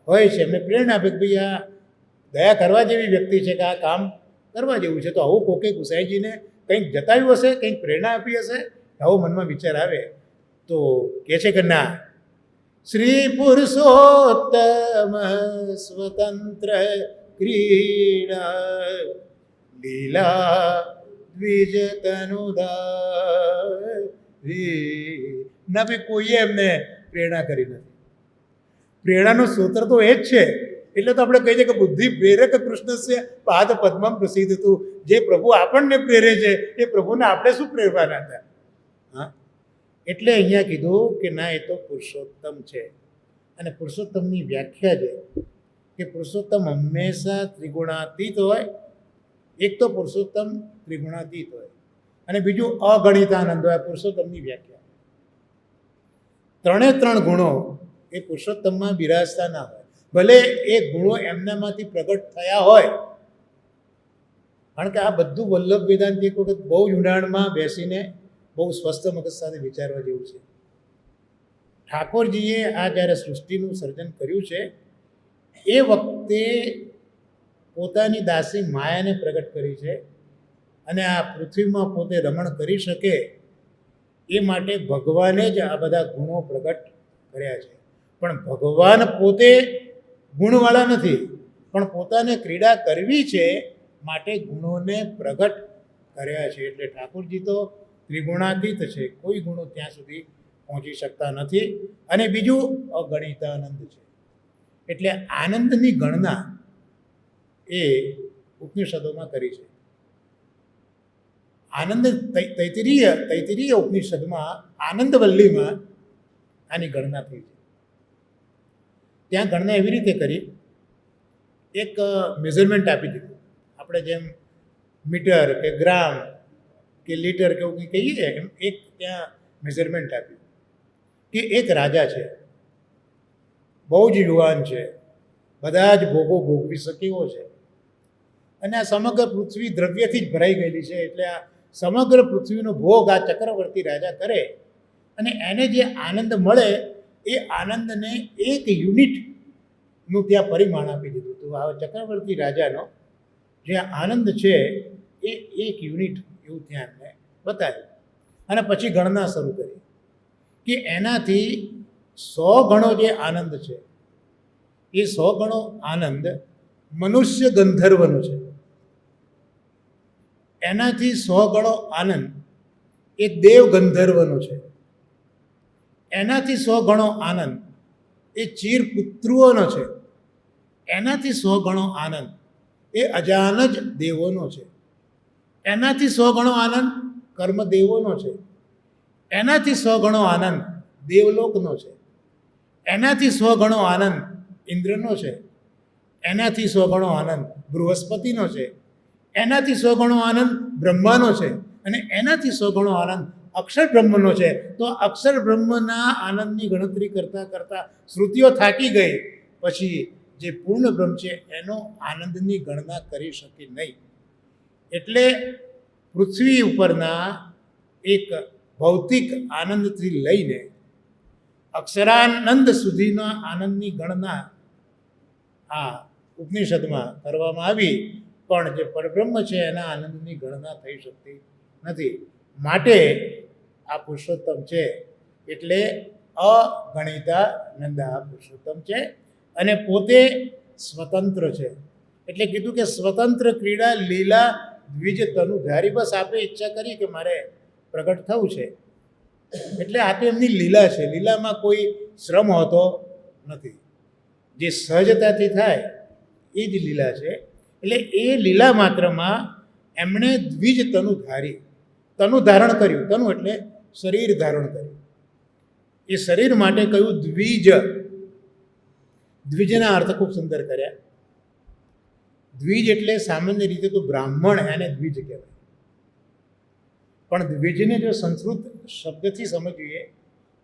હોય છે. એમને પ્રેરણા આપે કે ભાઈ આ દયા કરવા જેવી વ્યક્તિ છે કે આ કામ કરવા જેવું છે. તો આવું કોકે ગુસાઈજીને કંઈક જતાવ્યું હશે, કંઈક પ્રેરણા આપી હશે, આવો મનમાં વિચાર આવે. તો કહે છે કે ના, શ્રી પુરુષોત્તમ સ્વતંત્ર ક્રીડા લીલા દ્વિજ તનુધારી. ના ભાઈ, કોઈએ એમને પ્રેરણા કરી નથી. પ્રેરણાનું સૂત્ર તો એ જ છે. એટલે તો આપણે કહીએ છીએ કે બુદ્ધિ પ્રેરક કૃષ્ણસ્ય પાદ પદ્મમ પ્રસિદ્ધ તું. જે પ્રભુ આપણને પ્રેરે છે એ પ્રભુને આપણે શું પ્રેરવાના હતા? હા, એટલે અહીંયા કીધું કે ના, એ તો પુરુષોત્તમ છે. અને પુરુષોત્તમની વ્યાખ્યા છે કે પુરુષોત્તમ હંમેશા ત્રિગુણાતીત હોય. એક તો પુરુષોત્તમ ત્રિગુણાતીત હોય અને બીજું અગણિતાનંદ હોય. પુરુષોત્તમની વ્યાખ્યા ત્રણે ત્રણ ગુણો એ પુરુષોત્તમમાં બિરાજતા ના હોય. ભલે એ ગુણો એમનામાંથી પ્રગટ થયા હોય, કારણ કે આ બધું વલ્લભ વેદાંત એક વખત બહુ ઊંડાણમાં બેસીને બહુ સ્વસ્થ મગજ સાથે વિચારવા જેવું છે. ઠાકોરજીએ આ જ્યારે સૃષ્ટિનું સર્જન કર્યું છે એ વખતે પોતાની દાસી માયાને પ્રગટ કરી છે અને આ પૃથ્વીમાં પોતે રમણ કરી શકે એ માટે ભગવાને જ આ બધા ગુણો પ્રગટ કર્યા છે. પણ ભગવાન પોતે ગુણવાળા નથી, પણ પોતાને ક્રીડા કરવી છે માટે ગુણોને પ્રગટ કર્યા છે. એટલે ઠાકોરજી તો ત્રિગુણાતીત છે, કોઈ ગુણો ત્યાં સુધી પહોંચી શકતા નથી. અને બીજું અગણિતાનંદ છે. એટલે આનંદની ગણના એ ઉપનિષદોમાં કરી છે. આનંદ તૈત્તિરીય ઉપનિષદમાં આનંદવલ્લીમાં આની ગણના થઈ છે. ત્યાં ગણના એવી રીતે કરી, એક મેઝરમેન્ટ આપી દીધું. આપણે જેમ મીટર કે ગ્રામ કે લીટર કે એવું કંઈ કહીએ એમ એક ત્યાં મેઝરમેન્ટ આપ્યું કે એક રાજા છે, બહુ જ યુવાન છે, બધા જ ભોગો ભોગવી શકે એવો છે, અને આ સમગ્ર પૃથ્વી દ્રવ્યથી જ ભરાઈ ગયેલી છે. એટલે આ સમગ્ર પૃથ્વીનો ભોગ આ ચક્રવર્તી રાજા કરે અને એને જે આનંદ મળે એ આનંદને એક યુનિટનું ત્યાં પરિમાણ આપી દીધું હતું. આ ચક્રવર્તી રાજાનો જે આનંદ છે એ એક યુનિટ એવું ત્યાં એમને બતાવ્યું. અને પછી ગણના શરૂ કરી કે એનાથી 100 ગણો જે આનંદ છે એ 100 ગણો આનંદ મનુષ્ય ગંધર્વનો છે. એનાથી 100 ગણો આનંદ એ દેવ ગંધર્વનો છે. એનાથી 100 ગણો આનંદ એ ચીરપુત્રુઓનો છે. એનાથી 100 ગણો આનંદ એ અજાનજ દેવોનો છે. એનાથી 100 ગણો આનંદ કર્મદેવોનો છે. એનાથી 100 ગણો આનંદ દેવલોકનો છે. એનાથી 100 ગણો આનંદ ઇન્દ્રનો છે. એનાથી 100 ગણો આનંદ બૃહસ્પતિનો છે. એનાથી 100 ગણો આનંદ બ્રહ્માનો છે. અને એનાથી 100 ગણો આનંદ અક્ષર બ્રહ્મનો છે. તો અક્ષર બ્રહ્મના આનંદની ગણતરી કરતાં કરતાં શ્રુતિઓ થાકી ગઈ. પછી જે પૂર્ણ બ્રહ્મ છે એનો આનંદની ગણના કરી શકી નહીં. એટલે પૃથ્વી ઉપરના એક ભૌતિક આનંદથી લઈને અક્ષરાનંદ સુધીના આનંદની ગણના આ ઉપનિષદમાં કરવામાં આવી, પણ જે પરબ્રહ્મ છે એના આનંદની ગણના થઈ શકતી નથી. માટે આ પુરુષોત્તમ છે એટલે અગણિતાનંદ આ પુરુષોત્તમ છે અને પોતે સ્વતંત્ર છે. એટલે કીધું કે સ્વતંત્ર ક્રીડા લીલા દ્વિજ તનુધારી. બસ આપે ઈચ્છા કરી કે મારે પ્રગટ થવું છે એટલે આ તો એમની લીલા છે. લીલામાં કોઈ શ્રમ હોતો નથી. જે સહજતાથી થાય એ જ લીલા છે. એટલે એ લીલા માત્રમાં એમણે દ્વિજ તનુ ધારી, તનુ ધારણ કર્યું. તનુ એટલે શરીર ધારણ કર્યું. એ શરીર માટે કયું દ્વિજ. દ્વિજના અર્થ ખૂબ સુંદર કર્યા. દ્વિજ એટલે સામાન્ય રીતે તો બ્રાહ્મણ એને દ્વિજ કહેવાય, પણ દ્વિજને જો સંસ્કૃત શબ્દથી સમજીએ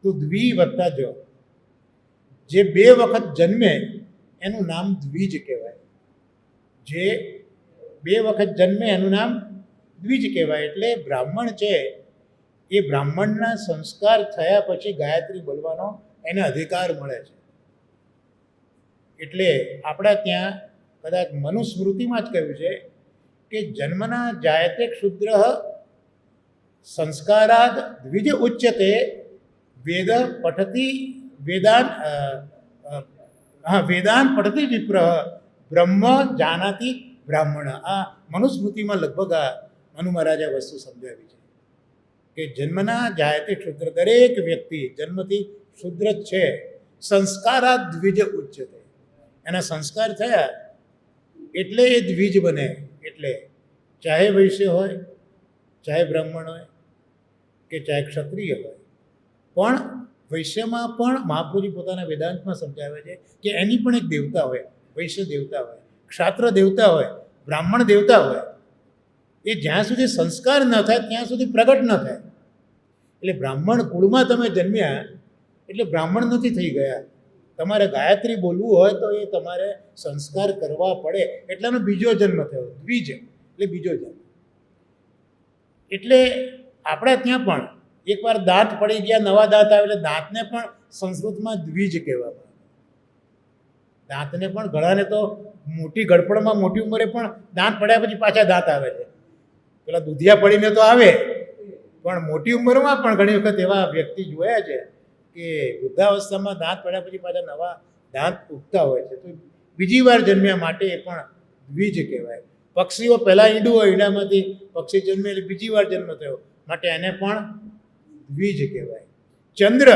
તો દ્વિ વત્તા જ, જે 2 વખત જન્મે એનું નામ દ્વિજ કહેવાય. જે 2 વખત જન્મે એનું નામ દ્વિજ કહેવાય. એટલે બ્રાહ્મણ છે એ બ્રાહ્મણના સંસ્કાર થયા પછી ગાયત્રી બોલવાનો એને અધિકાર મળે છે. એટલે આપણા ત્યાં કદાચ મનુસ્મૃતિમાં જ કહ્યું છે કે જન્મના જાયતે ક્ષુદ્ર સંસ્કારાદ દ્વિજ ઉચ્યતે વેદ પઠતી વેદાન વેદાન પઠતી વિપ્ર બ્રહ્મ જાનાતિ બ્રાહ્મણ. આ મનુસ્મૃતિમાં લગભગ આ મનુ મહારાજે વસ્તુ સમજાવી છે કે જન્મના જાયતે ક્ષુદ્ર, દરેક વ્યક્તિ જન્મથી ક્ષુદ્ર જ છે. સંસ્કારાદ દ્વિજ ઉચ્યતે, એના સંસ્કાર થયા એટલે એ દ્વિજ બને. એટલે ચાહે વૈશ્ય હોય, ચાહે બ્રાહ્મણ હોય, કે ચાહે ક્ષત્રિય હોય, પણ વૈશ્યમાં પણ મહાપ્રભુજી પોતાના વેદાંતમાં સમજાવે છે કે એની પણ એક દેવતા હોય. વૈશ્ય દેવતા હોય, ક્ષાત્ર દેવતા હોય, બ્રાહ્મણ દેવતા હોય. એ જ્યાં સુધી સંસ્કાર ન થાય ત્યાં સુધી પ્રગટ ન થાય. એટલે બ્રાહ્મણ કુળમાં તમે જન્મ્યા એટલે બ્રાહ્મણ નથી થઈ ગયા. તમારે ગાયત્રી બોલવું હોય તો એ તમારે સંસ્કાર કરવા પડે. એટલાનો બીજો જન્મ થયો, દ્વિજ એટલે બીજો જન્મ. એટલે આપણે ત્યાં પણ એકવાર દાંત પડી ગયા, નવા દાંત આવે એટલે દાંતને પણ સંસ્કૃતમાં દ્વિજ કહેવામાં. દાંતને પણ ઘણાને તો મોટી ગડપણમાં મોટી ઉંમરે પણ દાંત પડ્યા પછી પાછા દાંત આવે છે. પેલા દૂધિયા પડીને તો આવે, પણ મોટી ઉંમરમાં પણ ઘણી વખત એવા વ્યક્તિ જોયા છે કે વૃદ્ધાવસ્થામાં દાંત પડ્યા પછી પાછા નવા દાંત ઉગતા હોય છે. તો બીજી વાર જન્મ્યા માટે એ પણ દ્વિજ કહેવાય. પક્ષીઓ પહેલાં ઈંડું હોય, ઈંડામાંથી પક્ષી જન્મે એટલે બીજી વાર જન્મ થયો માટે એને પણ દ્વિજ કહેવાય. ચંદ્ર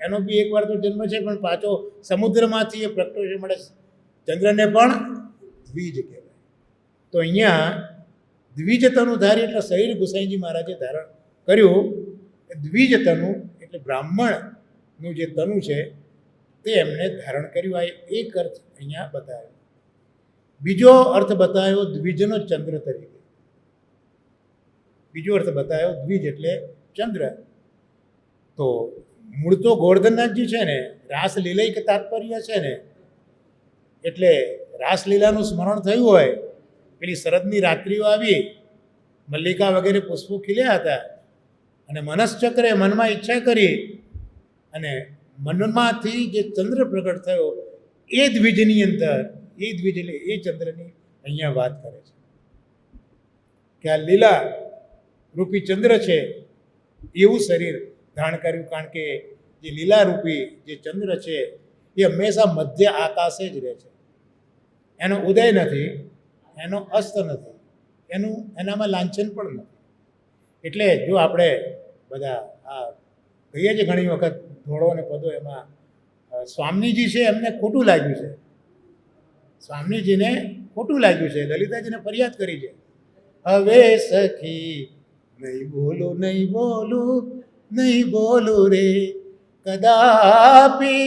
એનો બી એકવાર તો જન્મ છે પણ પાછો સમુદ્રમાંથી એ પ્રગટો મળે, ચંદ્રને પણ દ્વિજ કહેવાય. તો અહીંયા દ્વિજ તનુ ધારી એટલે શરીર ગુસાઈજી મહારાજે ધારણ કર્યું. દ્વિજ તનુ એટલે બ્રાહ્મણનું જે તનુ છે તે એમને ધારણ કર્યું. આ એક અર્થ અહીંયા બતાવ્યો. બીજો અર્થ બતાવ્યો દ્વિજનો ચંદ્ર તરીકે. બીજો અર્થ બતાવ્યો દ્વિજ એટલે ચંદ્ર. તો મૂળ તો ગોવર્ધનનાથજી છે ને, રાસલીલા કે તાત્પર્ય છે ને, એટલે રાસલીલાનું સ્મરણ થયું હોય. પેલી શરદની રાત્રિઓ આવી, મલ્લિકા વગેરે પુષ્પો ખીલ્યા હતા અને મનસ્ચક્રે મનમાં ઈચ્છા કરી અને મનમાંથી જે ચંદ્ર પ્રગટ થયો એ દ્વિજની અંદર, એ દ્વિજ એટલે એ ચંદ્રની અહીંયા વાત કરે છે કે આ લીલા રૂપી ચંદ્ર છે એવું શરીર ધારણ કર્યું. કારણ કે જે લીલા રૂપી જે ચંદ્ર છે એ હંમેશા મધ્ય આકાશે જ રહે છે. એનો ઉદય નથી, એનો અસ્ત નથી, એનામાં લાંછન પણ નથી. એટલે જો આપણે બધા આ કહીએ છીએ ઘણી વખત ધોળો અને પદો, એમાં સ્વામીજી છે એમને ખોટું લાગ્યું છે. સ્વામીજીને ખોટું લાગ્યું છે. લલિતાજીને ફરિયાદ કરી છે, હવે સખી નહીં બોલું, નહીં બોલું, નહીં બોલું રે કદાપી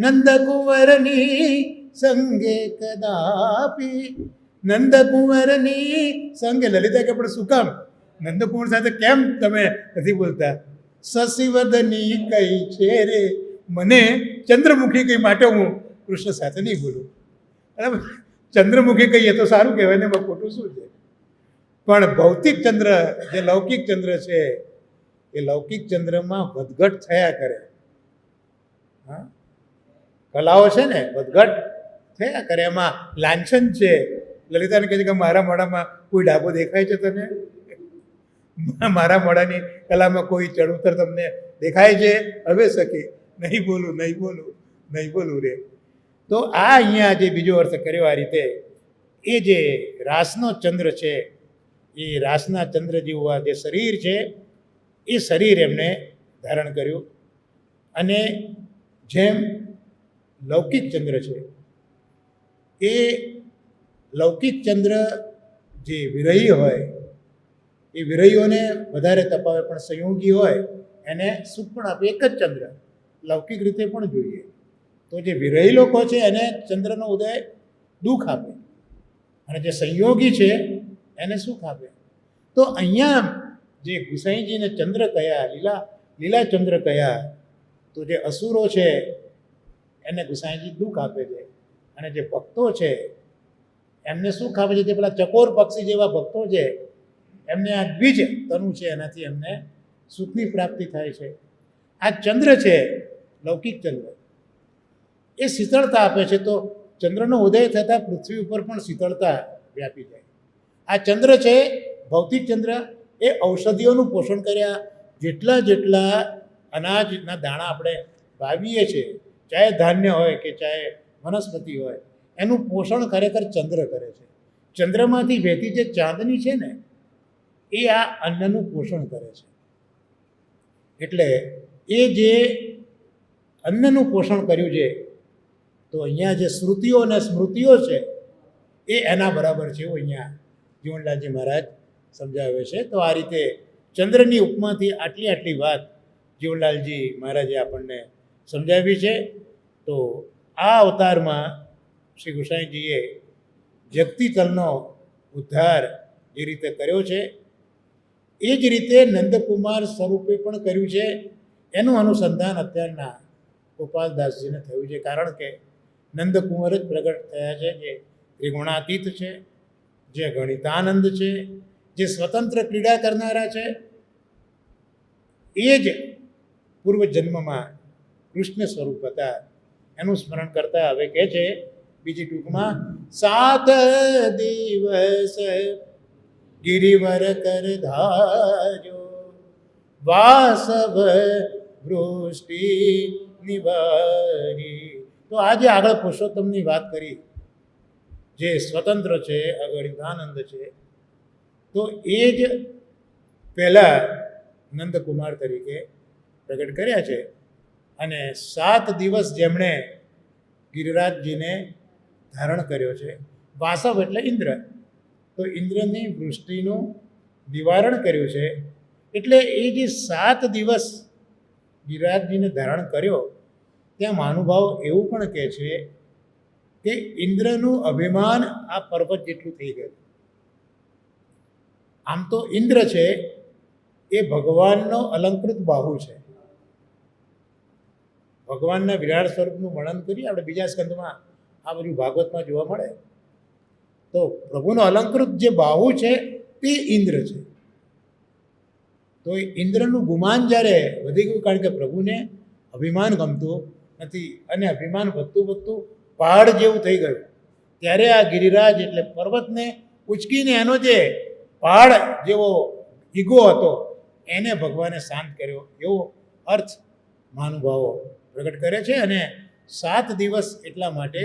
નંદકુંવરની સંગે, કદાપી નંદકુંવરની સંગે. લલિતા કે પણ શું કામ નંદકુંવર સાથે કેમ તમે નથી બોલતા? શશિવદની કઈ છે રે, મને ચંદ્રમુખી કઈ માટે હું કૃષ્ણ સાથે નહીં બોલું. બરાબર, ચંદ્રમુખી કહીએ તો સારું કહેવાય ને, એમાં ખોટું શું છે? પણ ભૌતિક ચંદ્ર જે લૌકિક ચંદ્ર છે એ લૌકિક ચંદ્રમાં વધઘટ થયા કરે. હા, કલાઓ છે ને વધઘટ થયા કરે, એમાં લાંછન છે. લલિતાને કહે છે કે મારા મોઢામાં કોઈ ડાબો દેખાય છે તને? મારા મોઢાની કલામાં કોઈ ચડઉતર તમને દેખાય છે? હવે સખી નહીં બોલું, નહીં બોલું, નહીં બોલું રે. તો આ અહીંયા જે બીજો અર્થ કર્યો આ રીતે, એ જે રાસનો ચંદ્ર છે, એ રાસના ચંદ્ર જેવું આ જે શરીર છે એ શરીર એમને ધારણ કર્યું. અને જેમ લૌકિક ચંદ્ર છે એ લૌકિક ચંદ્ર જે વિરહી હોય એ વિરહીઓને વધારે તપાવે, પણ સંયોગી હોય એને સુખ પણ આપે. એક જ ચંદ્ર લૌકિક રીતે પણ જોઈએ તો જે વિરહી લોકો છે એને ચંદ્રનો ઉદય દુઃખ આપે, અને જે સંયોગી છે એને સુખ આપે. તો અહીંયા જે ગુસાઈજીને ચંદ્ર કયા, લીલા ચંદ્ર કયા, તો જે અસુરો છે એને ગુસાઈજી દુઃખ આપે છે, અને જે ભક્તો છે એમને સુખ આપે છે. જે પેલા ચકોર પક્ષી જેવા ભક્તો છે એમને આ દ્વિજ તનુ છે એનાથી એમને સુખની પ્રાપ્તિ થાય છે. આ ચંદ્ર છે લૌકિક ચંદ્ર, એ શીતળતા આપે છે. તો ચંદ્રનો ઉદય થતાં પૃથ્વી ઉપર પણ શીતળતા વ્યાપી જાય. આ ચંદ્ર છે ભૌતિક ચંદ્ર, એ ઔષધિઓનું પોષણ કર્યા. જેટલા અનાજના દાણા આપણે વાવીએ છીએ, ચાહે ધાન્ય હોય કે ચાહે વનસ્પતિ હોય, એનું પોષણ ખરેખર ચંદ્ર કરે છે. ચંદ્રમાંથી વહેતી જે ચાંદની છે ને એ આ અન્નનું પોષણ કરે છે. એટલે એ જે અન્નનું પોષણ કર્યું છે, તો અહીંયા જે શ્રુતિઓ અને સ્મૃતિઓ છે એ એના બરાબર છે એવું અહીંયા જીવનલાલજી મહારાજ સમજાવે છે. તો આ રીતે ચંદ્રની ઉપમાથી આટલી વાત જીવનલાલજી મહારાજે આપણને સમજાવી છે. તો આ અવતારમાં શ્રી ગુસાઈજીએ જગતીતલનો ઉદ્ધાર જે રીતે કર્યો છે એ જ રીતે નંદકુમાર સ્વરૂપે પણ કર્યું છે. એનું અનુસંધાન અત્યારના ગોપાલદાસજીને થયું છે, કારણ કે નંદકુંવર જ પ્રગટ થયા છે, જે ત્રિગુણાતીત છે, જે ગણિતાનંદ છે, જે સ્વતંત્ર ક્રીડા કરનારા છે. એ જ પૂર્વજન્મમાં કૃષ્ણ સ્વરૂપ હતા. એનું સ્મરણ કરતા હવે કહે છે બીજી ટૂંકમાં, 7 દિવસ ગિરિવર કર ધાજો, વાસવ વૃષ્ટિ નિવારી. તો આ જે આગળ પુરુષોત્તમની વાત કરી, જે સ્વતંત્ર છે, અગણિતાનંદ છે, તો એ જ પહેલાં નંદકુમાર તરીકે પ્રગટ કર્યા છે. અને 7 દિવસ જેમણે ગિરિરાજજીને ધારણ કર્યો છે. વાસવ એટલે ઇન્દ્ર, તો ઇન્દ્રની વૃષ્ટિનું નિવારણ કર્યું છે. એટલે એ જે 7 દિવસ ગિરિરાજજીને ધારણ કર્યો, ત્યાં મહાનુભાવ એવું પણ કહે છે કે ઇન્દ્રનું અભિમાન આ પર્વત જેટલું થઈ ગયું. આમ તો ઇન્દ્ર છે એ ભગવાનનો અલંકૃત બાહુ છે. ભગવાનના વિરાટ સ્વરૂપનું વર્ણન કરીએ આપણે બીજા સ્કંદમાં, આ બધું ભાગવતમાં જોવા મળે. તો પ્રભુનો અલંકૃત જે બાહુ છે તે ઇન્દ્ર છે. તો એ ઇન્દ્રનું ગુમાન જ્યારે વધી ગયું, કારણ કે પ્રભુને અભિમાન ગમતું નથી, અને અભિમાન વધતું પહાડ જેવું થઈ ગયું, ત્યારે આ ગિરિરાજ એટલે પર્વતને ઉચકીને એનો જે પહાડ જેવો ઈગો હતો એને ભગવાને શાંત કર્યો, એવો અર્થ મહાનુભાવો પ્રગટ કરે છે. અને 7 દિવસ એટલા માટે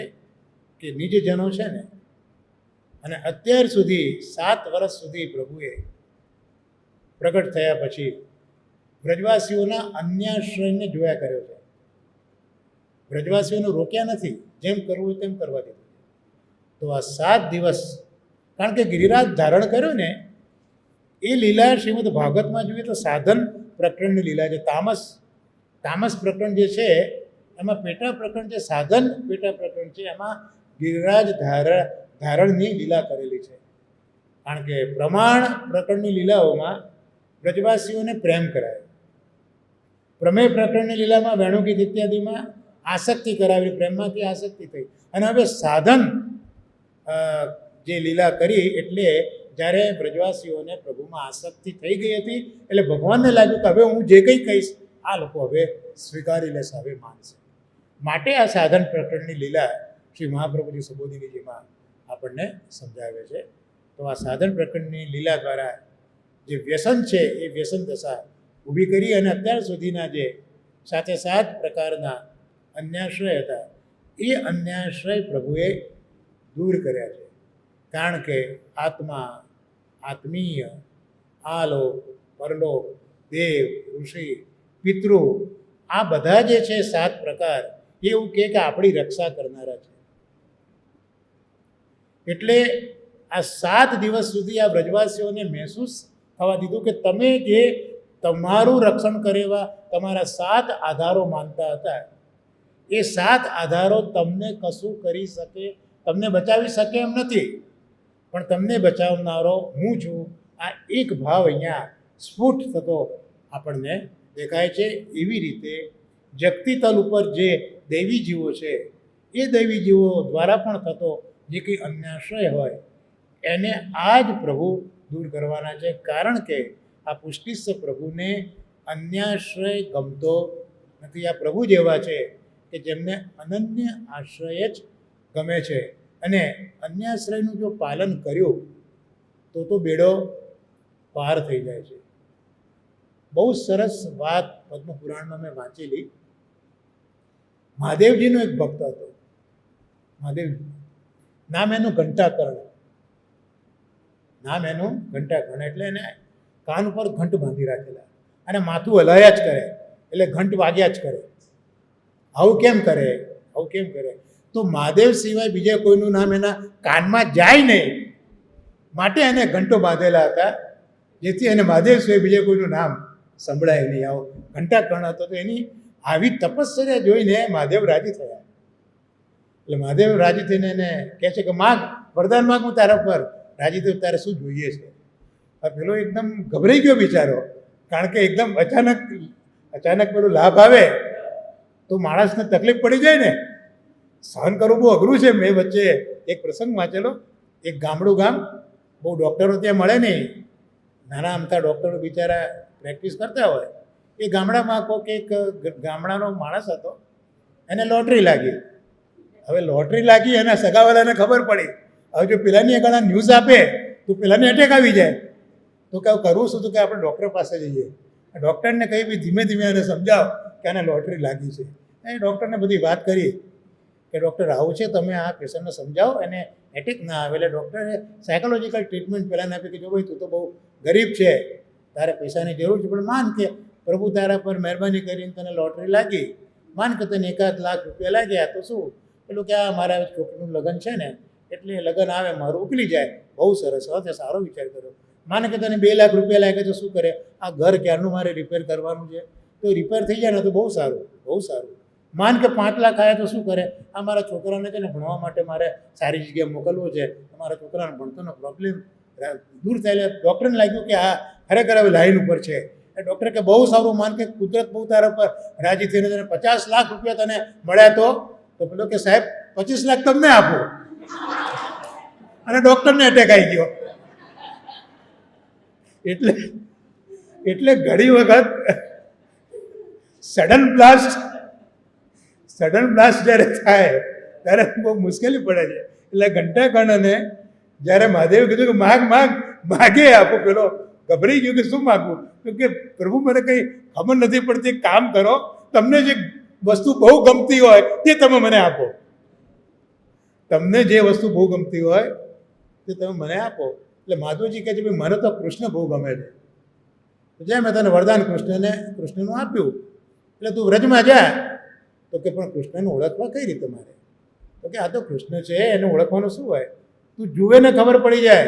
કે નિજજનો છે ને, અને અત્યાર સુધી 7 વર્ષ સુધી પ્રભુએ પ્રગટ થયા પછી બ્રજવાસીઓના અન્યાશ્રયને જોયા કર્યો છે. બ્રજવાસીઓને રોક્યા નથી, જેમ કરવું હોય તેમ કરવા દીધું. તો આ 7 દિવસ, કારણ કે ગિરિરાજ ધારણ કર્યો ને એ લીલા શ્રીમદ ભાગવતમાં જોઈએ તો સાધન પ્રકરણની લીલા છે. તામસ પ્રકરણ જે છે એમાં પેટા પ્રકરણ છે, સાધન પેટા પ્રકરણ છે, એમાં ગિરિરાજ ધારણની લીલા કરેલી છે. કારણ કે પ્રમાણ પ્રકરણની લીલાઓમાં બ્રજવાસીઓને પ્રેમ કરાયો, પ્રમેય પ્રકરણની લીલામાં વેણુગીત ઇત્યાદિમાં આસક્તિ કરાવી, પ્રેમમાંથી આસક્તિ થઈ. અને હવે સાધન જે લીલા કરી એટલે જ્યારે બ્રજવાસીઓને પ્રભુમાં આસક્તિ થઈ ગઈ હતી, એટલે ભગવાનને લાગ્યું કે હવે હું જે કંઈ કહીશ આ લોકો હવે સ્વીકારી લેશે, હવે માનશે. માટે આ સાધન પ્રકરણની લીલા શ્રી મહાપ્રભુજી સુબોધિનીજીમાં આપણને સમજાવે છે. તો આ સાધન પ્રકરણની લીલા દ્વારા જે વ્યસન છે એ વ્યસન દશા ઊભી કરી, અને અત્યાર સુધીના જે 7 પ્રકારના અન્યાશ્રય હતા એ અન્યાશ્રય પ્રભુએ દૂર કર્યા છે. કારણ કે આત્મા, આત્મીય, આલોક, પરલોક, દેવ, ઋષિ, પિતૃ, આ બધા જે છે 7 પ્રકાર, એવું કે આપણી રક્ષા કરનારા છે. એટલે આ 7 દિવસ સુધી આ વ્રજવાસીઓને મહેસૂસ થવા દીધું કે તમે જે તમારું રક્ષણ કરેવા તમારા 7 આધારો માનતા હતા, એ 7 આધારો તમને કશું કરી શકે, તમને બચાવી શકે એમ નથી, પણ તમને બચાવનારો હું છું. આ એક ભાવ અહીંયા સ્ફુટ થતો આપણને દેખાય છે. એવી રીતે જગતીતલ ઉપર જે દૈવી જીવો છે, એ દૈવી જીવો દ્વારા પણ થતો જે કંઈ અન્યાશ્રય હોય એને આ જ પ્રભુ દૂર કરવાના છે. કારણ કે આ પુષ્ટિસ્થ પ્રભુને અન્યાશ્રય ગમતો નથી. આ પ્રભુ જેવા છે કે જેમને અનન્ય આશ્રય જ ગમે છે, અને અન્યાશ્રયનું જો પાલન કર્યું તો બેડો પાર થઈ જાય છે. બહુ સરસ વાત પદ્મપુરાણમાં મેં વાંચેલી. મહાદેવજીનો એક ભક્ત હતો. મહાદેવજી નામ એનું ઘંટાકર્ણ. નામ એનું ઘંટાકર્ણ એટલે એને કાન ઉપર ઘંટ બાંધી રાખેલા અને માથું હલાયા જ કરે, એટલે ઘંટ વાગ્યા જ કરે. આવું કેમ કરે? આવું કેમ કરે? તો મહાદેવ સિવાય બીજા કોઈનું નામ એના કાનમાં જાય નહીં, માટે એને ઘંટો બાંધેલા હતા, જેથી એને મહાદેવ સિવાય બીજા કોઈનું નામ સંભળાય નહીં. આવો ઘંટાકર્ણ હતો. તો એની આવી તપશ્ચર્યા જોઈને મહાદેવ રાજી થયા. એટલે મહાદેવ રાજી થઈને એને કહે છે કે માગ, વરદાન માગ, હું તારા પર રાજી થયું, તારે શું જોઈએ છે? પેલો એકદમ ગભરાઈ ગયો બિચારો, કારણ કે એકદમ અચાનક પેલો લાભ આવે તો માણસને તકલીફ પડી જાય ને, સહન કરવું બહુ અઘરું છે. મેં વચ્ચે એક પ્રસંગ વાંચેલો. એક ગામડું ગામ, બહુ ડૉક્ટરો ત્યાં મળે નહીં, નાના અમથા ડૉક્ટરો બિચારા પ્રેક્ટિસ કરતા હોય. એ ગામડામાં કોઈક એક ગામડાનો માણસ હતો, એને લોટરી લાગી. હવે લોટરી લાગી, એના સગાવાલાને ખબર પડી. હવે જો પેલાની આગળ ન્યૂઝ આપે તો પેલાને એટેક આવી જાય. તો કે કરવું શું? તો કે આપણે ડૉક્ટર પાસે જઈએ. ડૉક્ટરને કહી બી ધીમે ધીમે એને સમજાવ કે આને લોટરી લાગી છે. એ ડૉક્ટરને બધી વાત કરી કે ડૉક્ટર આવું છે, તમે આ પેશન્ટને સમજાવો એને એટેક ના આવે. એટલે ડૉક્ટરે સાયકોલોજીકલ ટ્રીટમેન્ટ પહેલાંને આપી કે જો ભાઈ તું તો બહુ ગરીબ છે, તારે પૈસાની જરૂર છે, પણ માન કે પ્રભુ તારા પર મહેરબાની કરીને તને લોટરી લાગી, માન કે તને 1 લાખ રૂપિયા લાગ્યા તો શું? પેલું કે આ મારા છોકરીનું લગ્ન છે ને, એટલે લગ્ન આવે મારું ઉકલી જાય. બહુ સરસ, હવે સારો વિચાર કર્યો. માને કે તને 2 લાખ રૂપિયા લાગે તો શું કરે? આ ઘર ક્યારનું મારે રિપેર કરવાનું છે, તો રિપેર થઈ જાય ને તો બહુ સારું, બહુ સારું. માન કે 5 લાખ આવ્યા તો શું કરે? આ મારા છોકરાને છે ને ભણવા માટે મારે સારી જગ્યાએ મોકલવો છે, મારા છોકરાને ભણતરનો પ્રોબ્લેમ દૂર થાય. એટલે ડૉક્ટરને લાગ્યું કે આ ખરેખર હવે લાઈન ઉપર છે. એ ડૉક્ટર કે બહુ સારું, માન કે કુદરત બહુ તારા પર રાજી થઈને તને 50 લાખ રૂપિયા તને મળ્યા તો પેલો કે સાહેબ 25 લાખ તમને આપો. અને ડૉક્ટરને એટેક આવી ગયો. એટલે ઘણી વખત સડન બ્લાસ્ટ જ્યારે થાય ત્યારે બહુ મુશ્કેલી પડે છે. એટલે ઘંટાકર્ણને જ્યારે મહાદેવે કીધું કે માગે આપો, પેલો ગભરાઈ ગયો કે શું માગવું? તો કે પ્રભુ મને કંઈ ખબર નથી પડતી, કામ કરો, તમને જે વસ્તુ બહુ ગમતી હોય તે તમે મને આપો. તમને જે વસ્તુ બહુ ગમતી હોય તે તમે મને આપો. એટલે માધવજી કહે છે ભાઈ મને તો કૃષ્ણ બહુ ગમે છે, જ્યાં મેં તને વરદાન કૃષ્ણનું આપ્યું, એટલે તું વ્રજમાં જા. તો કે પણ કૃષ્ણને ઓળખવા કઈ રીતે મારે? તો કે આ તો કૃષ્ણ છે, એને ઓળખવાનું શું હોય? તું જુએ ને ખબર પડી જાય.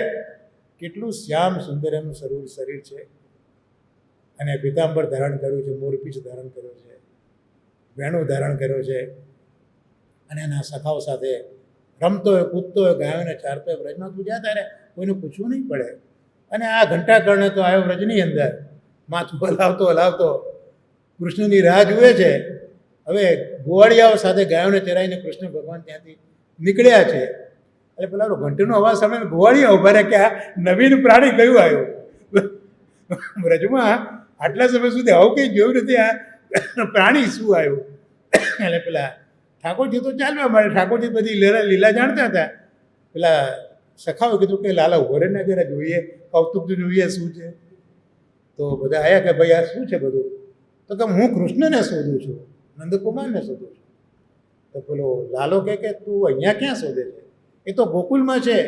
કેટલું શ્યામ સુંદર એનું શરીર છે, અને પીતાંબર ધારણ કર્યું છે, મોરપીંછ ધારણ કર્યો છે, વેણું ધારણ કર્યો છે, અને એના સખાઓ સાથે રમતો હોય, કૂદતો હોય, ગાયોને ચારતો હોય. વ્રજમાં તું જા, તારે કોઈને પૂછવું નહીં પડે. અને આ ઘંટાકર્ણ તો આવ્યો વ્રજની અંદર, માથું હલાવતો કૃષ્ણની રાહ જુએ છે. હવે ગોવાળિયાઓ સાથે ગાયોને ચરાવીને કૃષ્ણ ભગવાન ત્યાંથી નીકળ્યા છે. એટલે પેલા ઘંટીનો અવાજ સાંભળીને ગોવાળિયા ઉભા રહ્યા કે આ નવીન પ્રાણી કયું આવ્યું? વ્રજમાં આટલા સમય સુધી આવું કંઈ જોયું નથી, આ પ્રાણી શું આવ્યું? એટલે પેલા ઠાકોરજી તો ચાલવા મળે. ઠાકોરજી બધી લીલા જાણતા હતા. પેલા સખાઓ કીધું કે લાલા ઉભો રહીને જરા જોઈએ, કૌતુક તો જોઈએ શું છે. તો બધા આવ્યા કે ભાઈ આ શું છે બધું? તો કે હું કૃષ્ણને શોધું છું, નંદકુમારને શોધું છું. તો પેલો લાલો કહે કે તું અહીંયા ક્યાં શોધે છે? એ તો ગોકુલમાં છે,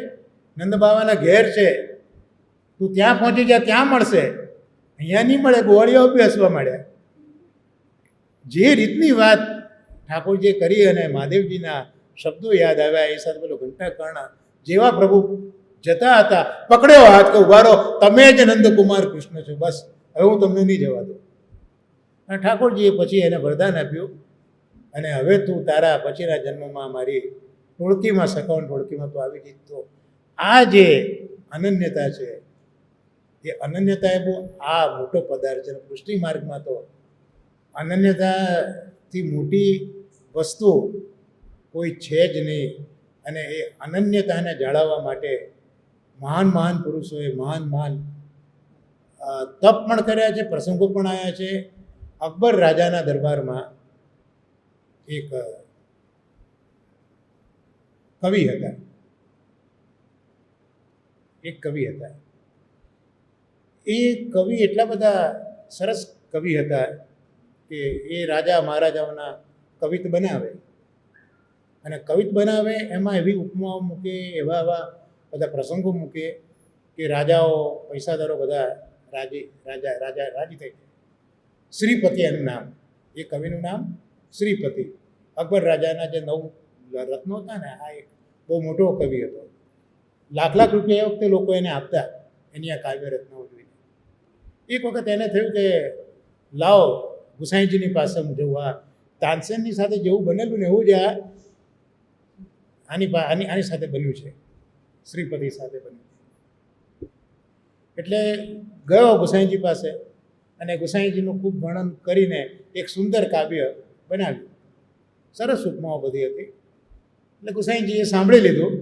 નંદ બાવાના ઘેર છે, તું ત્યાં પહોંચી જા, ત્યાં મળશે, અહીંયા નહીં મળે. ગોવાળિયાઓ બી હસવા માંડ્યા. જે રીતની વાત ઠાકોરજીએ કરી અને મહાદેવજીના શબ્દો યાદ આવ્યા, એ સાથે પેલો ઘંટાકર્ણ જેવા પ્રભુ જતા હતા, પકડ્યો હાથ કે ઉભા રહો, તમે જ નંદકુમાર કૃષ્ણ છો, બસ હવે હું તમને નહીં જવા દઉં. અને ઠાકોરજીએ પછી એને વરદાન આપ્યું, અને હવે તું તારા પછીના જન્મમાં મારી ટોળકીમાં, સખાવન ટોળકીમાં તું આવી જઈશ. તો આ જે અનન્યતા છે, એ અનન્યતા એ બહુ આ મોટો પદાર્થ છે. પુષ્ટિ માર્ગમાં તો અનન્યતાથી મોટી વસ્તુ કોઈ છે જ નહીં. અને એ અનન્યતાને જાળવવા માટે મહાન મહાન પુરુષોએ મહાન મહાન તપ પણ કર્યા છે, પ્રસંગો પણ આવ્યા છે. અકબર રાજાના દરબારમાં એક કવિ હતા, એ કવિ એટલા બધા સરસ કવિ હતા કે એ રાજા મહારાજાઓના કવિત બનાવે, અને કવિત બનાવે એમાં એવી ઉપમાઓ મૂકે, એવા એવા બધા પ્રસંગો મૂકે કે રાજાઓ, પૈસાદારો બધા રાજી થઈ જાય. શ્રીપતિ એનું નામ, એ કવિનું નામ શ્રીપતિ. અકબર રાજાના જે 9 રત્નો હતા ને, આ એક બહુ મોટો કવિ હતો. લાખ લાખ રૂપિયા એ વખતે લોકો એને આપતા એની આ કાવ્ય રત્નો જોઈને. એક વખત એને થયું કે લાવો ગુસાઈજીની પાસે હું જવું, આ તાનસેનની સાથે જેવું બનેલું ને એવું જ આની સાથે બન્યું છે, શ્રીપતિ સાથે બન્યું. એટલે ગયો ગુસાઈજી પાસે, અને ગુસાઈજીનું ખૂબ વર્ણન કરીને એક સુંદર કાવ્ય બનાવ્યું. સરસ ઉપમાઓ બધી હતી. એટલે ગુસાઈજીએ સાંભળી લીધું,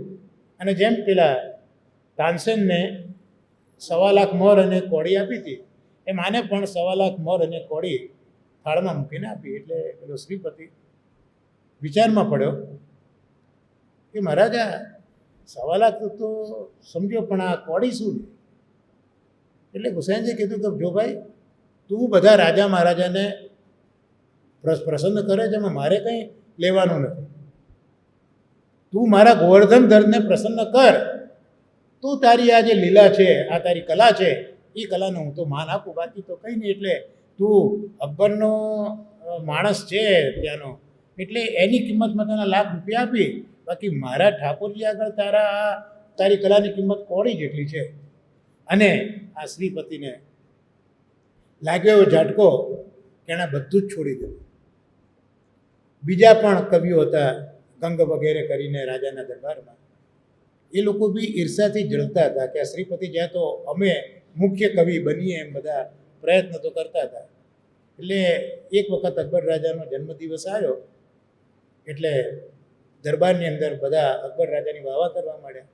અને જેમ પેલા તાનસેનને 1.25 લાખ મોર અને કોડી આપી હતી, એમ આને પણ 1.25 લાખ મોર અને કોડી થાળમાં મૂકીને આપી. એટલે પેલો શ્રીપતિ વિચારમાં પડ્યો કે મહારાજા 1.25 લાખ તો સમજો, પણ આ કોડી શું? એટલે ગુસાઈજીએ કીધું કે જો ભાઈ, તું બધા રાજા મહારાજાને પ્રસન્ન કરે છે, એમાં મારે કંઈ લેવાનું નથી. તું મારા ગોવર્ધન ધરને પ્રસન્ન કર, તું તારી આ જે લીલા છે, આ તારી કલા છે, એ કલાને હું તો માન આપું, બાકી તો કંઈ નહીં. એટલે તું અકબરનો માણસ છે ત્યાંનો, એટલે એની કિંમતમાં તને 1 લાખ રૂપિયા આપી, બાકી મારા ઠાકોરજી આગળ તારી કલાની કિંમત કોડી જેટલી છે. અને આ શ્રીપતિને લાગ્યો એવો ઝાટકો કે એણે બધું જ છોડી દીધું. બીજા પણ કવિઓ હતા, ગંગ વગેરે કરીને રાજાના દરબારમાં, એ લોકો બી ઈર્ષાથી જળતા હતા કે આ શ્રીપતિ જાય તો અમે મુખ્ય કવિ બનીએ, એમ બધા પ્રયત્ન તો કરતા હતા. એટલે એક વખત અકબર રાજાનો જન્મદિવસ આવ્યો, એટલે દરબારની અંદર બધા અકબર રાજાની વાવા કરવા માંડ્યા.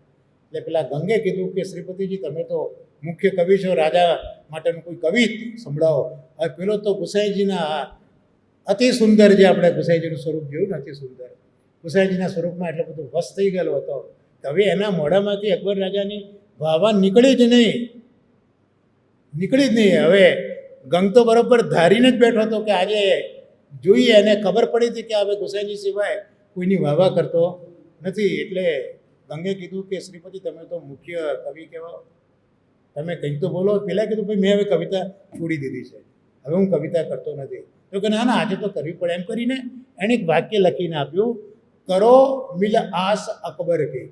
એટલે પેલા ગંગે કીધું કે શ્રીપતિજી, તમે તો મુખ્ય કવિ છો, રાજા માટેનું કોઈ કવિ સંભળાવો. હવે પેલો તો ગુસાઈજીના અતિ સુંદર, જે આપણે ગુસાઈજીનું સ્વરૂપ જોયું ને, અતિ સુંદર, ગુસાઈજીના સ્વરૂપમાં એટલો બધો વશ થઈ ગયેલો હતો. હવે એના મોઢામાંથી અકબર રાજાની વાવા નીકળી જ નહીં. હવે ગંગ તો બરાબર ધારીને જ બેઠો હતો કે આજે જોઈએ, એને ખબર પડી હતી કે હવે ગુસાઈજી સિવાય કોઈની વાવા કરતો નથી. એટલે ગંગે કીધું કે શ્રીપતિ, તમે તો મુખ્ય કવિ કહેવાઓ, તમે કંઈક તો બોલો. પહેલાં કીધું ભાઈ મેં હવે કવિતા છોડી દીધી છે, હવે હું કવિતા કરતો નથી. તો કે ના આજે તો કરવી પડે. એમ કરીને એણે એક વાક્ય લખીને આપ્યું, કરો મિલ આશ અકબર કી,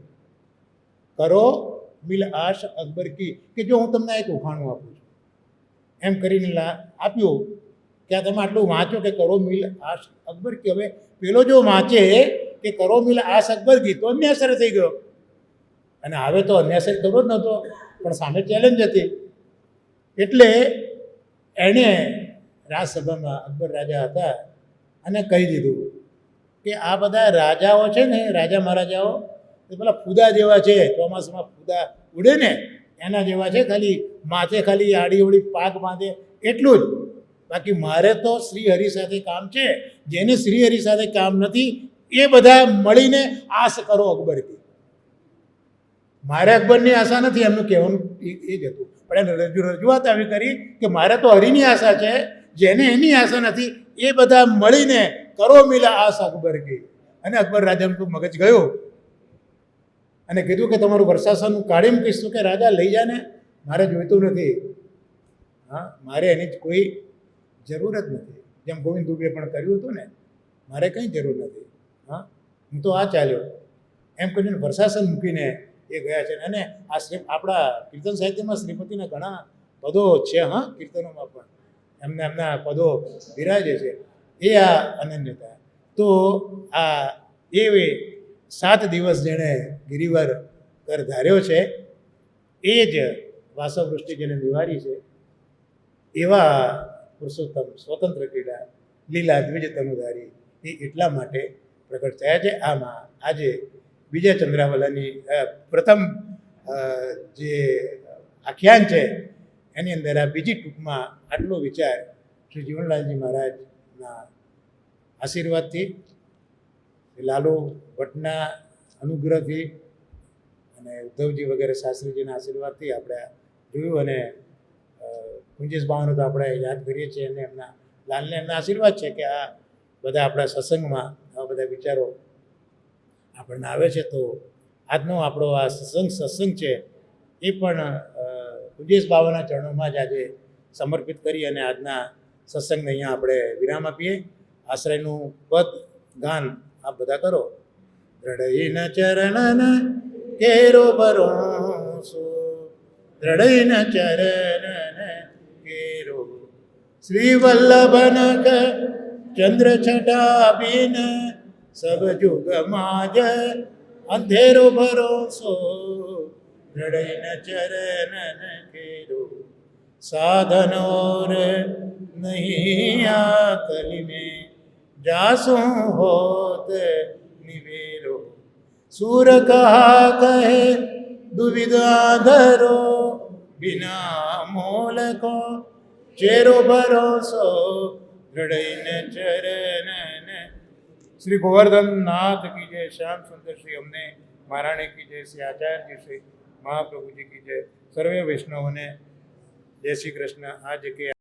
કરો મિલ આશ અકબર કી, કે જો હું તમને એક ઉખાણું આપું છું, એમ કરીને આપ્યું કે આ તમે આટલું વાંચો કે કરો મિલ આશ અકબર કી. હવે પેલો જો વાંચે કે કરો મિલ આશ અકબર કી તો અન્યાસર થઈ ગયો, અને હવે તો અન્યાસર ખબર જ નહોતો, પણ સામે ચેલેન્જ હતી. એટલે એણે રાજસભામાં, અકબર રાજા હતા, અને કહી દીધું કે આ બધા રાજાઓ છે ને, રાજા મહારાજાઓ એ પેલા ફૂદા જેવા છે, ચોમાસામાં ફૂદા ઉડે ને એના જેવા છે, ખાલી માથે ખાલી આડી અવળી પાક બાંધે એટલું જ. બાકી મારે તો શ્રીહરિ સાથે કામ છે, જેને શ્રીહરિ સાથે કામ નથી એ બધા મળીને આશ કરો અકબર કી. મારે અકબરની આશા નથી, એમનું કહેવાનું એ જ હતું. પણ એને રજૂઆત આવી કરી કે મારે તો હરિની આશા છે, જેને એની આશા નથી એ બધા મળીને કરો મિલા આશ અકબર કી. અને અકબર રાજાનું તો મગજ ગયું, અને કીધું કે તમારું વર્ષાસન કાઢી મૂકીશું, કે રાજા લઈ જાને, મારે જોઈતું નથી. હા, મારે એની જ કોઈ જરૂર જ નથી. જેમ ગોવિંદ દુબે પણ કર્યું હતું ને, મારે કંઈ જરૂર નથી. હા, હું તો આ ચાલ્યો, એમ કરીને વર્ષાસન મૂકીને એ ગયા છે. અને આ આપણા કીર્તન સાહિત્યમાં શ્રીપતિના ઘણા પદો છે, હા, કીર્તનોમાં પણ એમના પદો બિરાજે છે. એ આ અનન્યતા. તો આ એ 7 દિવસ જેણે ગિરિવર કર ધાર્યો છે એ જ વાસવવૃષ્ટિ જેને નિવારી છે એવા પુરુષોત્તમ સ્વતંત્ર ક્રીડા લીલા દ્વિજ તનુધારી એ એટલા માટે પ્રગટ થયા છે. આમાં આજે વિજય ચંદ્રાવલાની પ્રથમ જે આખ્યાન છે એની અંદર આ બીજી ટૂંકમાં આટલો વિચાર શ્રી જીવનલાલજી મહારાજના આશીર્વાદથી, લાલુ ભટ્ટના અનુગ્રહથી અને ઉદ્ધવજી વગેરે શાસ્ત્રીજીના આશીર્વાદથી આપણે જોયું. અને કુંજેશ બાવાનો તો આપણે યાદ કરીએ છીએ અને એમના લાલને એમના આશીર્વાદ છે કે આ બધા આપણા સત્સંગમાં આવા બધા વિચારો આપણને આવે છે. તો આજનો આપણો આ સત્સંગ છે એ પણ કુંજેશ બાવાના ચરણોમાં જ આજે સમર્પિત કરી અને આજના સત્સંગને અહીંયા આપણે વિરામ આપીએ. આશ્રયનું પદ ગાન આપ બધા કરો. દ્રઢઈન ચરણ કેરો ભરોસો, દ્રઢઈન ચરણ કેરો, શ્રી વલ્લભન ચંદ્ર છટા બિન સબ જુગ માજ અંધેરો ભરોસો, દ્રઢઈન ચરણ કેરો, साधन और नहीं आकली में जासु होत निवेरो, सूर कहा कहे दुविधा धरो, बिना मोल को चेरो भरोसो, दृढ़ चरण. श्री गोवर्धन नाथ की जय, श्याम सुंदर श्री अमने महाराणी की जय, श्री आचार्य जी श्री महाप्रभु जी की जय, सर्वे वैष्णव ने जय श्री कृष्ण. आज के